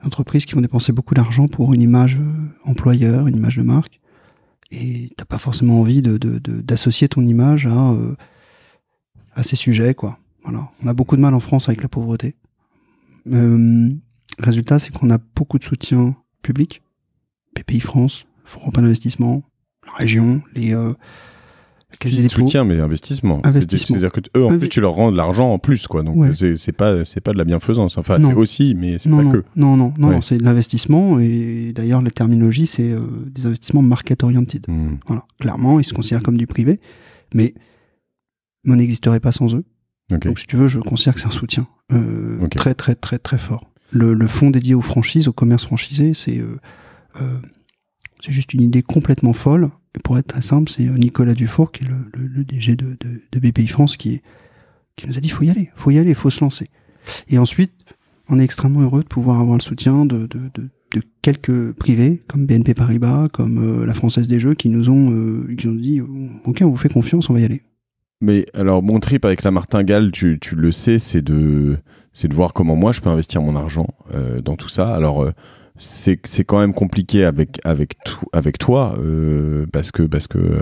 Entreprises qui vont dépenser beaucoup d'argent pour une image employeur, une image de marque, et t'as pas forcément envie d'associer ton image à ces sujets, quoi. Voilà. On a beaucoup de mal en France avec la pauvreté. Résultat, c'est qu'on a beaucoup de soutien public, BPI France, Fonds européen d'investissement, la région, les caisses des dépôts. Soutien, mais investissement. C'est-à-dire que eux, en plus, tu leur rends de l'argent en plus, quoi. Donc c'est pas de la bienfaisance. Enfin, c'est aussi, mais c'est pas que. Non, c'est de l'investissement. Et d'ailleurs, la terminologie, c'est des investissements market oriented. Voilà. Clairement, ils se considèrent comme du privé, mais on n'existerait pas sans eux. Donc, si tu veux, je considère que c'est un soutien très, très, très, très fort. Le fonds dédié aux franchises, au commerce franchisé, c'est juste une idée complètement folle. Et pour être très simple, c'est Nicolas Dufour, qui est le DG de BPI France, qui nous a dit faut y aller, il faut se lancer. Et ensuite, on est extrêmement heureux de pouvoir avoir le soutien de quelques privés, comme BNP Paribas, comme la Française des Jeux, qui nous ont dit ok, on vous fait confiance, on va y aller. Mais alors, mon trip avec la martingale, tu le sais, c'est de voir comment moi je peux investir mon argent dans tout ça. Alors, c'est quand même compliqué avec toi, parce que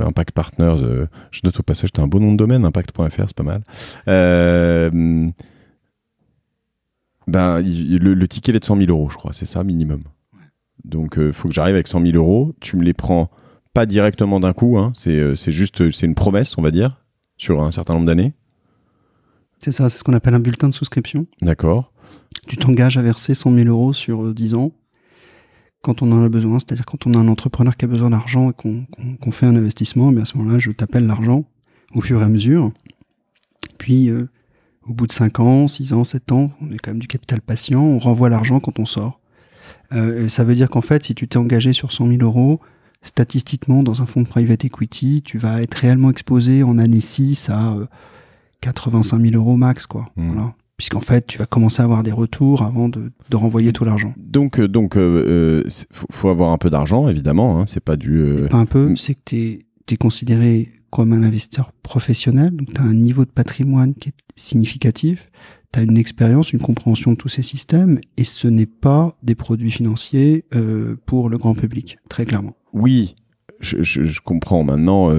Impact Partners, je note au passage, t'as un beau nom de domaine, impact.fr, c'est pas mal. Le ticket il est de 100 000 euros, je crois, c'est ça, minimum. Donc, faut que j'arrive avec 100 000 euros. Tu me les prends pas directement d'un coup, hein, c'est une promesse, on va dire, sur un certain nombre d'années. C'est ça, c'est ce qu'on appelle un bulletin de souscription. D'accord. Tu t'engages à verser 100 000 euros sur 10 ans quand on en a besoin, c'est-à-dire quand on a un entrepreneur qui a besoin d'argent et qu'on fait un investissement, mais à ce moment-là, je t'appelle l'argent au fur et à mesure. Puis, au bout de 5 ans, 6 ans, 7 ans, on est quand même du capital patient, on renvoie l'argent quand on sort. Ça veut dire qu'en fait, si tu t'es engagé sur 100 000 euros, statistiquement, dans un fonds de private equity, tu vas être réellement exposé en année 6 à 85 000 euros max, quoi. Voilà. Puisqu'en fait, tu vas commencer à avoir des retours avant de renvoyer tout l'argent. Donc, faut avoir un peu d'argent, évidemment. Hein, c'est pas du. C'est pas un peu, c'est que t'es considéré comme un investisseur professionnel. Donc, t'as un niveau de patrimoine qui est significatif. T'as une expérience, une compréhension de tous ces systèmes, et ce n'est pas des produits financiers pour le grand public, très clairement. Oui. Je comprends maintenant,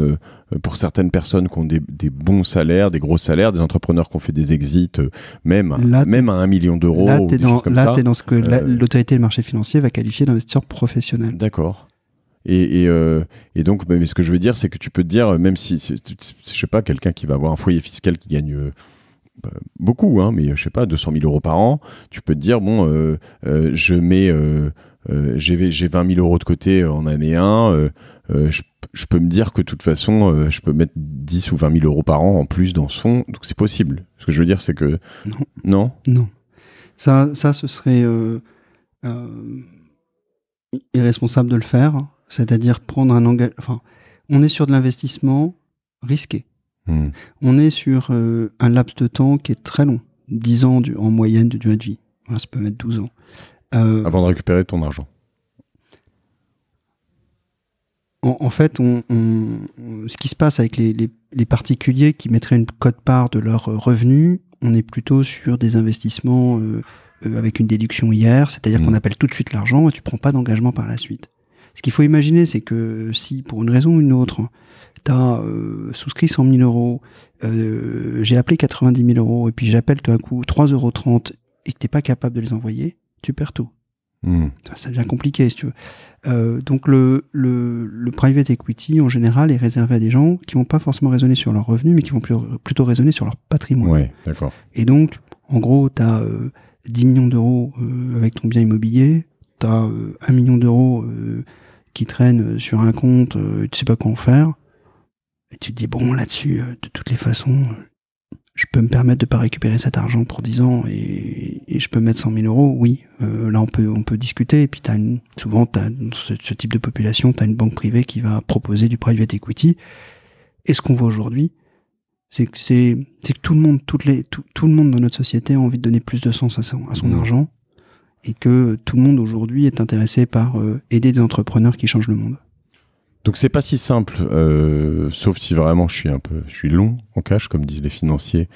pour certaines personnes qui ont des bons salaires, des gros salaires, des entrepreneurs qui ont fait des exits, même à 1 million d'euros. Là, t'es dans ce que l'autorité des marchés financiers va qualifier d'investisseur professionnel. D'accord. Et donc, mais ce que je veux dire, c'est que tu peux te dire, même si, je sais pas, quelqu'un qui va avoir un foyer fiscal qui gagne beaucoup, hein, mais je sais pas, 200 000 euros par an, tu peux te dire, bon, je mets... j'ai 20 000 euros de côté en année 1, je peux me dire que de toute façon, je peux mettre 10 ou 20 000 euros par an en plus dans ce fonds, donc c'est possible. Ce que je veux dire, c'est que... Non. Ça, ce serait irresponsable de le faire, c'est-à-dire prendre un engagement... Enfin, on est sur de l'investissement risqué. On est sur un laps de temps qui est très long, 10 ans en moyenne de durée de vie. Voilà, ça peut mettre 12 ans. Avant de récupérer ton argent. En fait, ce qui se passe avec les particuliers qui mettraient une quote-part de leurs revenus, on est plutôt sur des investissements avec une déduction IR, c'est-à-dire qu'on appelle tout de suite l'argent et tu prends pas d'engagement par la suite. Ce qu'il faut imaginer, c'est que si, pour une raison ou une autre, tu as souscrit 100 000 euros, j'ai appelé 90 000 euros et puis j'appelle tout à coup 3,30 € et que tu n'es pas capable de les envoyer, tu perds tout. Ça devient compliqué, si tu veux. Donc le private equity, en général, est réservé à des gens qui vont pas forcément raisonner sur leurs revenus, mais qui vont plutôt raisonner sur leur patrimoine. Ouais, d'accord. Et donc, en gros, tu as 10 millions d'euros avec ton bien immobilier, tu as 1 million d'euros qui traînent sur un compte, tu sais pas quoi en faire, et tu te dis, bon, là-dessus, de toutes les façons... je peux me permettre de pas récupérer cet argent pour 10 ans et je peux mettre 100 000 euros, oui. Là, on peut discuter. Et puis, souvent, dans ce type de population, tu as une banque privée qui va proposer du private equity. Et ce qu'on voit aujourd'hui, c'est que tout le monde, tout le monde dans notre société a envie de donner plus de sens à son argent et que tout le monde aujourd'hui est intéressé par aider des entrepreneurs qui changent le monde. Donc c'est pas si simple, sauf si vraiment je suis long en cash, comme disent les financiers,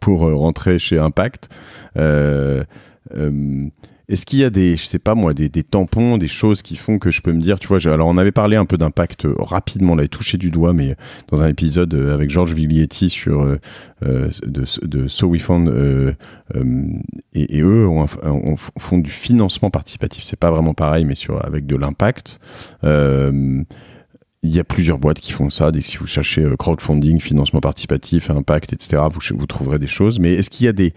pour rentrer chez Impact. Est-ce qu'il y a des tampons, des choses qui font que je peux me dire, tu vois, alors on avait parlé un peu d'Impact rapidement, on l'avait touché du doigt, mais dans un épisode avec Georges Viglietti sur de So We Found, et eux font du financement participatif. C'est pas vraiment pareil, mais avec de l'impact. Il y a plusieurs boîtes qui font ça. Dès que si vous cherchez crowdfunding, financement participatif, impact, etc., vous trouverez des choses. Mais est-ce qu'il y a des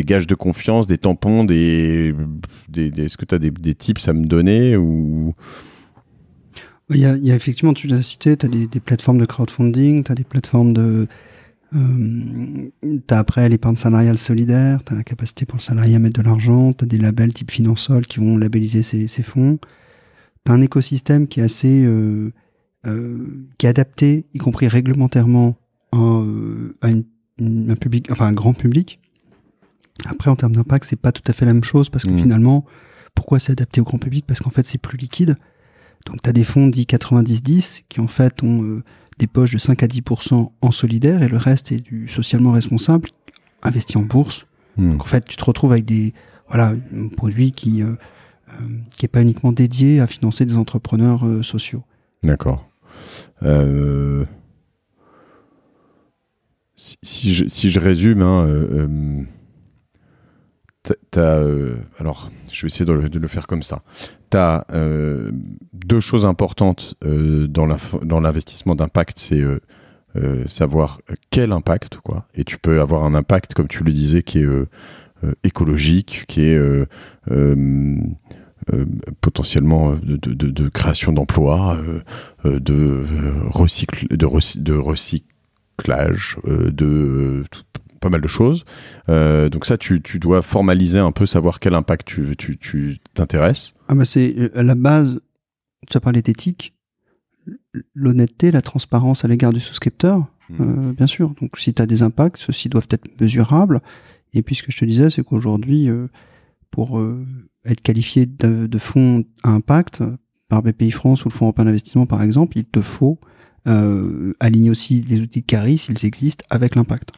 gages de confiance, des tampons, est-ce que tu as des tips à me donner ou... Il y a effectivement, tu l'as cité, tu as des plateformes de crowdfunding, tu as des plateformes de... tu as après l'épargne salariale solidaire, tu as la capacité pour le salarié à mettre de l'argent, tu as des labels type Finansol qui vont labelliser ces fonds. T'as un écosystème qui est assez qui est adapté, y compris réglementairement, à un public, enfin un grand public. Après, en termes d'impact, c'est pas tout à fait la même chose parce que finalement, pourquoi c'est adapté au grand public ? Parce qu'en fait, c'est plus liquide. Donc, t'as des fonds dits 90-10 qui en fait ont des poches de 5 à 10% en solidaire et le reste est du socialement responsable investi en bourse. Donc, en fait, tu te retrouves avec un produit qui est pas uniquement dédié à financer des entrepreneurs sociaux. D'accord. Si je résume, alors je vais essayer de le faire comme ça. Tu as deux choses importantes dans l'investissement d'impact, c'est savoir quel impact, quoi. Et tu peux avoir un impact, comme tu le disais, qui est écologique, qui est potentiellement de création d'emplois, de recyclage, pas mal de choses. Donc ça, tu dois formaliser un peu, savoir quel impact tu t'intéresses. C'est à la base, tu as parlé d'éthique, l'honnêteté, la transparence à l'égard du souscripteur, bien sûr. Donc, si tu as des impacts, ceux-ci doivent être mesurables. Et puis, ce que je te disais, c'est qu'aujourd'hui, pour être qualifié de fonds à impact par BPI France ou le Fonds européen d'investissement, par exemple, il te faut aligner aussi les outils de CARI, s'ils existent, avec l'impact.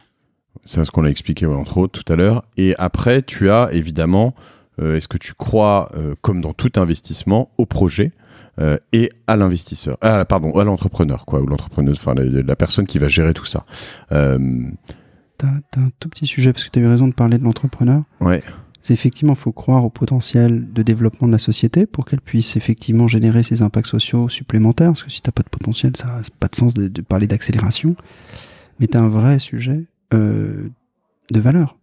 C'est ce qu'on a expliqué, entre autres, tout à l'heure. Et après, tu as évidemment, est-ce que tu crois, comme dans tout investissement, au projet et à l'investisseur, à l'entrepreneur, quoi, ou l'entrepreneuse, enfin la personne qui va gérer tout ça. T'as un tout petit sujet, parce que tu as eu raison de parler de l'entrepreneur. Ouais. C'est effectivement, il faut croire au potentiel de développement de la société pour qu'elle puisse effectivement générer ses impacts sociaux supplémentaires, parce que si tu n'as pas de potentiel, ça n'a pas de sens de parler d'accélération. Mais tu as un vrai sujet de valeur.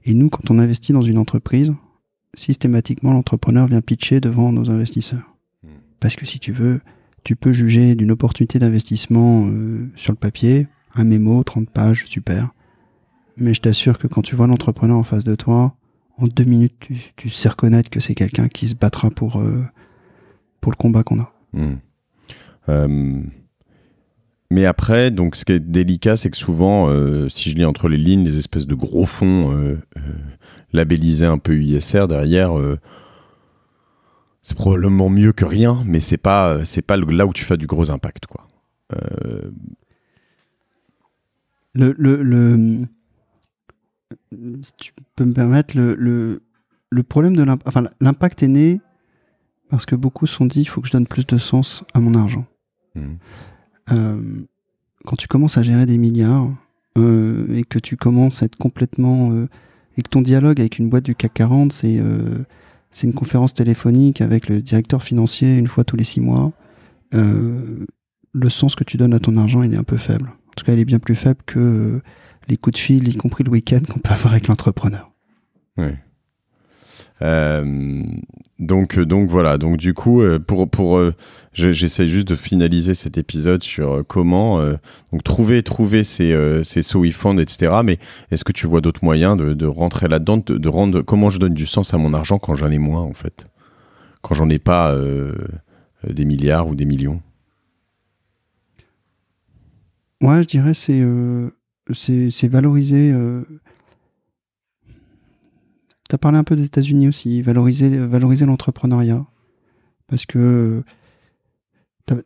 Et nous, quand on investit dans une entreprise, systématiquement, l'entrepreneur vient pitcher devant nos investisseurs. Parce que si tu veux, tu peux juger d'une opportunité d'investissement sur le papier, un mémo, 30 pages, super. Mais je t'assure que quand tu vois l'entrepreneur en face de toi, en 2 minutes, tu sais reconnaître que c'est quelqu'un qui se battra pour le combat qu'on a. Mais après, donc, ce qui est délicat, c'est que souvent, si je lis entre les lignes, les espèces de gros fonds labellisés un peu ISR derrière, c'est probablement mieux que rien, mais c'est pas là où tu fais du gros impact, quoi. Si tu peux me permettre, le problème de l'impact est né parce que beaucoup se sont dit, il faut que je donne plus de sens à mon argent. Quand tu commences à gérer des milliards et que tu commences à être complètement et que ton dialogue avec une boîte du CAC 40 c'est une conférence téléphonique avec le directeur financier une fois tous les 6 mois, le sens que tu donnes à ton argent il est un peu faible. En tout cas il est bien plus faible que les coups de fil, y compris le week-end, qu'on peut avoir avec l'entrepreneur. Oui. Donc voilà. Donc du coup, j'essaie juste de finaliser cet épisode sur comment donc trouver ces SOE funds, etc. Mais est-ce que tu vois d'autres moyens de rentrer là-dedans, de rendre comment je donne du sens à mon argent quand j'en ai moins, en fait, quand j'en ai pas des milliards ou des millions? Ouais, je dirais c'est valoriser. Tu as parlé un peu des États-Unis aussi, valoriser l'entrepreneuriat. Parce que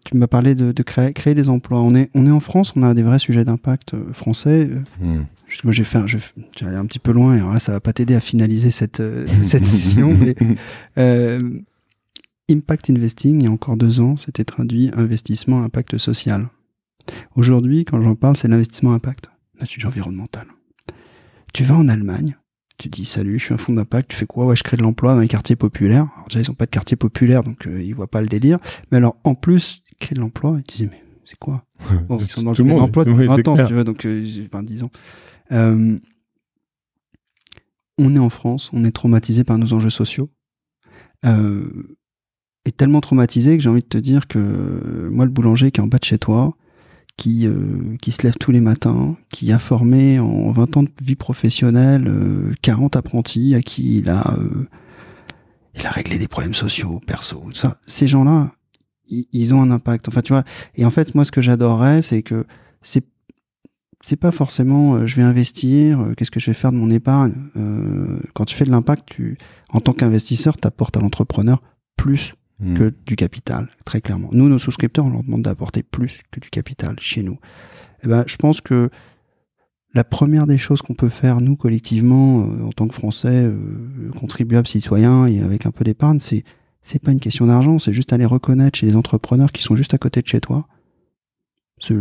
tu m'as parlé de créer des emplois. On est en France, on a des vrais sujets d'impact français. Moi, j'ai allé un petit peu loin, et alors là, ça va pas t'aider à finaliser cette session. Mais, Impact Investing, il y a encore 2 ans, c'était traduit investissement impact social. Aujourd'hui, quand j'en parle, c'est l'investissement impact. Là, je suis environnemental. Tu vas en Allemagne, tu dis salut, je suis un fonds d'impact, tu fais quoi? Ouais, je crée de l'emploi dans les quartiers populaires. Alors déjà, ils n'ont pas de quartier populaire, donc ils voient pas le délire. Mais alors, en plus, ils créent de l'emploi, ils disent mais c'est quoi? Bon, ils sont dans le emploi depuis 20 ans, si tu veux, donc 10 ans. On est en France, on est traumatisé par nos enjeux sociaux. Et tellement traumatisé que j'ai envie de te dire que moi, le boulanger qui est en bas de chez toi, qui se lève tous les matins, qui a formé en 20 ans de vie professionnelle 40 apprentis à qui il a réglé des problèmes sociaux, perso, tout ça. Ces gens-là, ils ont un impact. Enfin, tu vois. Et en fait, moi, ce que j'adorerais, c'est que c'est pas forcément je vais investir, qu'est-ce que je vais faire de mon épargne. Quand tu fais de l'impact, en tant qu'investisseur, t'apportes à l'entrepreneur plus que du capital, très clairement. Nous, nos souscripteurs, on leur demande d'apporter plus que du capital chez nous. Et ben, je pense que la première des choses qu'on peut faire, nous, collectivement, en tant que Français, contribuables, citoyens, et avec un peu d'épargne, c'est pas une question d'argent, c'est juste aller reconnaître chez les entrepreneurs qui sont juste à côté de chez toi,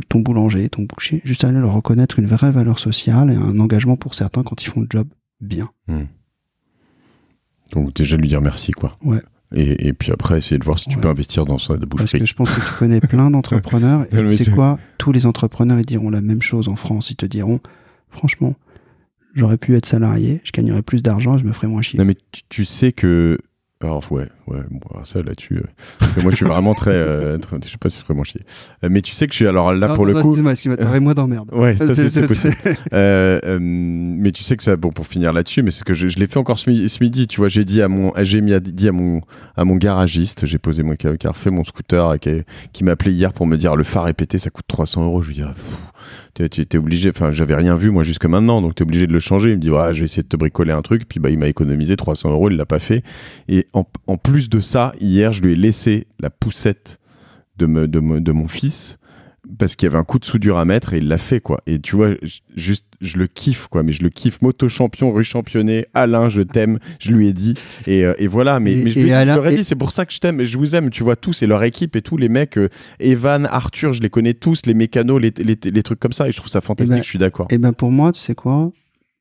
ton boulanger, ton boucher, juste aller leur reconnaître une vraie valeur sociale et un engagement pour certains quand ils font le job bien. Donc déjà lui dire merci, quoi. Ouais. Et puis après, essayer de voir si tu peux investir dans ça de boucherie. Parce que je pense que tu connais plein d'entrepreneurs. Et tu sais quoi? Tous les entrepreneurs, ils diront la même chose en France. Ils te diront, franchement, j'aurais pu être salarié, je gagnerais plus d'argent et je me ferais moins chier. Non, mais tu sais que Alors, ouais, bon, alors ça là-dessus. Moi, je suis vraiment très. Je sais pas si c'est vraiment chier. Mais tu sais que je suis. Alors là, pour le coup. Excuse-moi, t'arrêtes-moi d'emmerde. Ouais, ça, c'est possible. Mais tu sais que ça. Bon, pour finir là-dessus, mais c'est que je l'ai fait encore ce midi. Tu vois, j'ai dit à mon garagiste, j'ai posé mon qui a refait mon scooter, qui m'a appelé hier pour me dire le phare est pété, ça coûte 300 €. Je lui dis, t'es obligé. Enfin, j'avais rien vu, moi, jusque maintenant, donc t'es obligé de le changer. Il me dit, ouais, je vais essayer de te bricoler un truc. Puis, il m'a économisé 300 €, il l'a pas fait. Et en plus de ça, hier, je lui ai laissé la poussette de mon fils parce qu'il y avait un coup de soudure à mettre et il l'a fait, quoi. Et tu vois, je le kiffe, quoi. Mais je le kiffe. Moto champion, rue championné, Alain, je t'aime. Je lui ai dit. Et voilà. Mais je leur ai dit, c'est pour ça que je t'aime et je vous aime. Tu vois, tous et leur équipe et tous les mecs, Evan, Arthur, je les connais tous, les mécanos, les trucs comme ça. Et je trouve ça fantastique. Je suis d'accord. Et ben pour moi, tu sais quoi,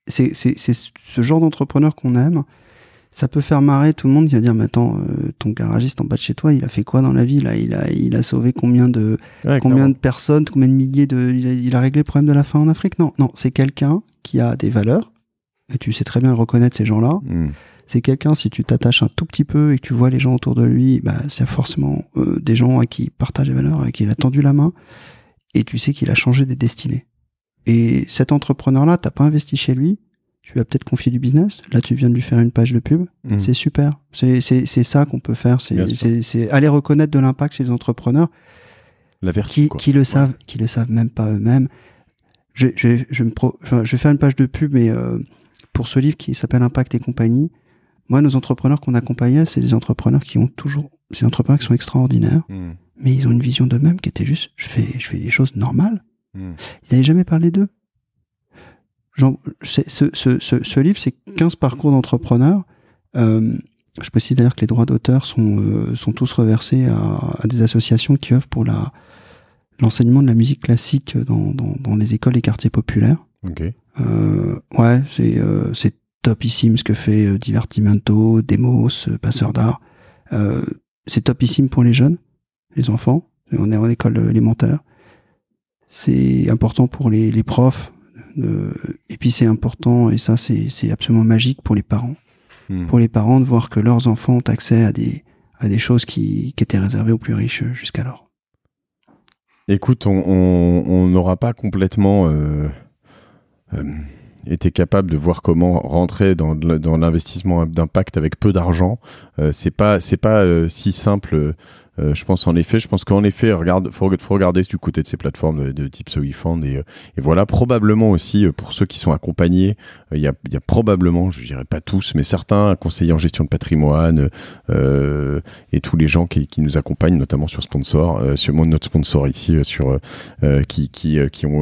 c'est ce genre d'entrepreneur qu'on aime. Ça peut faire marrer tout le monde qui va dire, mais attends, ton garagiste en bas de chez toi, il a fait quoi dans la vie là? Il a sauvé combien de personnes, combien de milliers il a réglé le problème de la faim en Afrique? Non, c'est quelqu'un qui a des valeurs, et tu sais très bien le reconnaître, ces gens-là. C'est quelqu'un, si tu t'attaches un tout petit peu et que tu vois les gens autour de lui, c'est forcément des gens à qui il partage des valeurs, à qui il a tendu la main, et tu sais qu'il a changé des destinées. Et cet entrepreneur-là, t'as pas investi chez lui, tu lui as peut-être confié du business. Là, tu viens de lui faire une page de pub. C'est super. C'est ça qu'on peut faire. C'est aller reconnaître de l'impact chez les entrepreneurs qui le savent même pas eux-mêmes. Je vais faire une page de pub, mais pour ce livre qui s'appelle Impact et compagnie. Moi, nos entrepreneurs qu'on accompagnait, c'est des entrepreneurs qui sont extraordinaires, mais ils ont une vision d'eux-mêmes qui était juste, je fais des choses normales. Ils n'avaient jamais parlé d'eux. Ce livre, c'est 15 parcours d'entrepreneurs. Je précise d'ailleurs que les droits d'auteur sont tous reversés à des associations qui œuvrent pour l'enseignement de la musique classique dans les écoles et quartiers populaires. Okay. C'est topissime ce que fait Divertimento, Demos, Passeur d'art. C'est topissime pour les jeunes, les enfants. On est en école élémentaire. C'est important pour les profs. Et puis c'est important, et ça c'est absolument magique pour les parents. Pour les parents de voir que leurs enfants ont accès à des choses qui étaient réservées aux plus riches jusqu'alors. Écoute, on n'aura pas complètement été capable de voir comment rentrer dans l'investissement d'impact avec peu d'argent. C'est pas si simple. Je pense qu'en effet, faut regarder du côté de ces plateformes de type SoWeFund et voilà, probablement aussi pour ceux qui sont accompagnés, il y a probablement, je dirais pas tous, mais certains conseillers en gestion de patrimoine et tous les gens qui nous accompagnent, notamment sur notre sponsor ici, qui ont,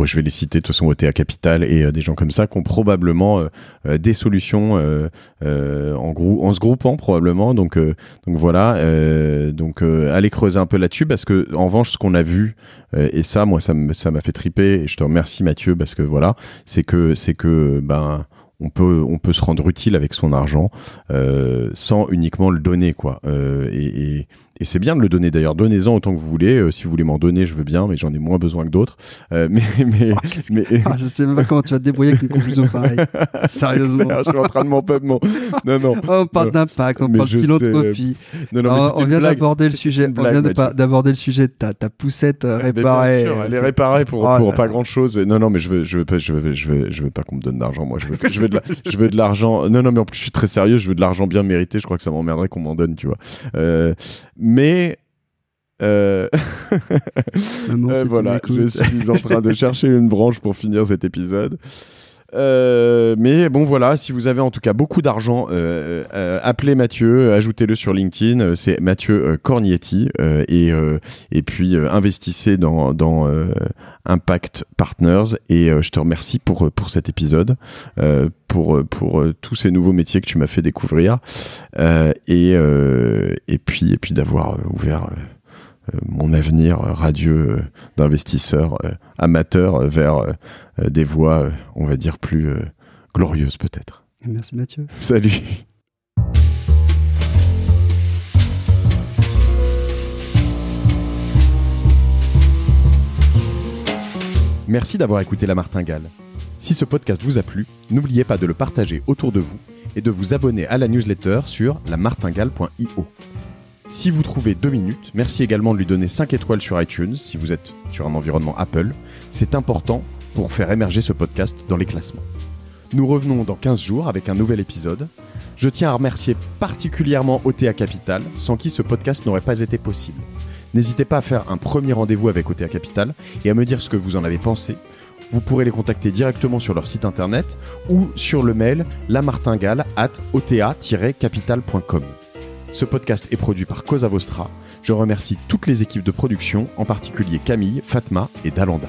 je vais les citer de toute façon, OTA Capital et des gens comme ça qui ont probablement des solutions en se groupant probablement. Donc voilà. Donc allez creuser un peu là-dessus parce que en revanche ce qu'on a vu et ça moi ça m'a fait triper et je te remercie Mathieu parce que voilà c'est que on peut se rendre utile avec son argent sans uniquement le donner quoi et c'est bien de le donner d'ailleurs, donnez-en autant que vous voulez. Si vous voulez m'en donner, je veux bien, mais j'en ai moins besoin que d'autres. Je sais même pas comment tu vas te débrouiller avec une conclusion pareille. Sérieusement. Je suis en train de m'en Non. On parle d'impact, on parle de philanthropie. On vient d'aborder le sujet. On vient d'aborder le sujet de ta poussette réparée. Bien sûr, elle est réparée pour pas grand chose. Non, mais je veux pas qu'on me donne d'argent. Moi, je veux de l'argent. Non, mais en plus, je suis très sérieux. Je veux de l'argent bien mérité. Je crois que ça m'emmerderait qu'on m'en donne, tu vois. Mais voilà, je suis en train de chercher une branche pour finir cet épisode. Mais bon voilà, si vous avez en tout cas beaucoup d'argent, appelez Mathieu, ajoutez-le sur LinkedIn, c'est Mathieu Cornietti et puis investissez dans Impact Partners et je te remercie pour cet épisode, pour tous ces nouveaux métiers que tu m'as fait découvrir et puis d'avoir ouvert mon avenir radieux d'investisseur amateur vers des voies, on va dire, plus glorieuses peut-être. Merci Mathieu. Salut. Merci d'avoir écouté La Martingale. Si ce podcast vous a plu, n'oubliez pas de le partager autour de vous et de vous abonner à la newsletter sur lamartingale.io. Si vous trouvez 2 minutes, merci également de lui donner 5 étoiles sur iTunes si vous êtes sur un environnement Apple. C'est important pour faire émerger ce podcast dans les classements. Nous revenons dans 15 jours avec un nouvel épisode. Je tiens à remercier particulièrement OTA Capital, sans qui ce podcast n'aurait pas été possible. N'hésitez pas à faire un premier rendez-vous avec OTA Capital et à me dire ce que vous en avez pensé. Vous pourrez les contacter directement sur leur site internet ou sur le mail lamartingale@ota-capital.com. Ce podcast est produit par Cosa Vostra. Je remercie toutes les équipes de production, en particulier Camille, Fatma et Dalanda.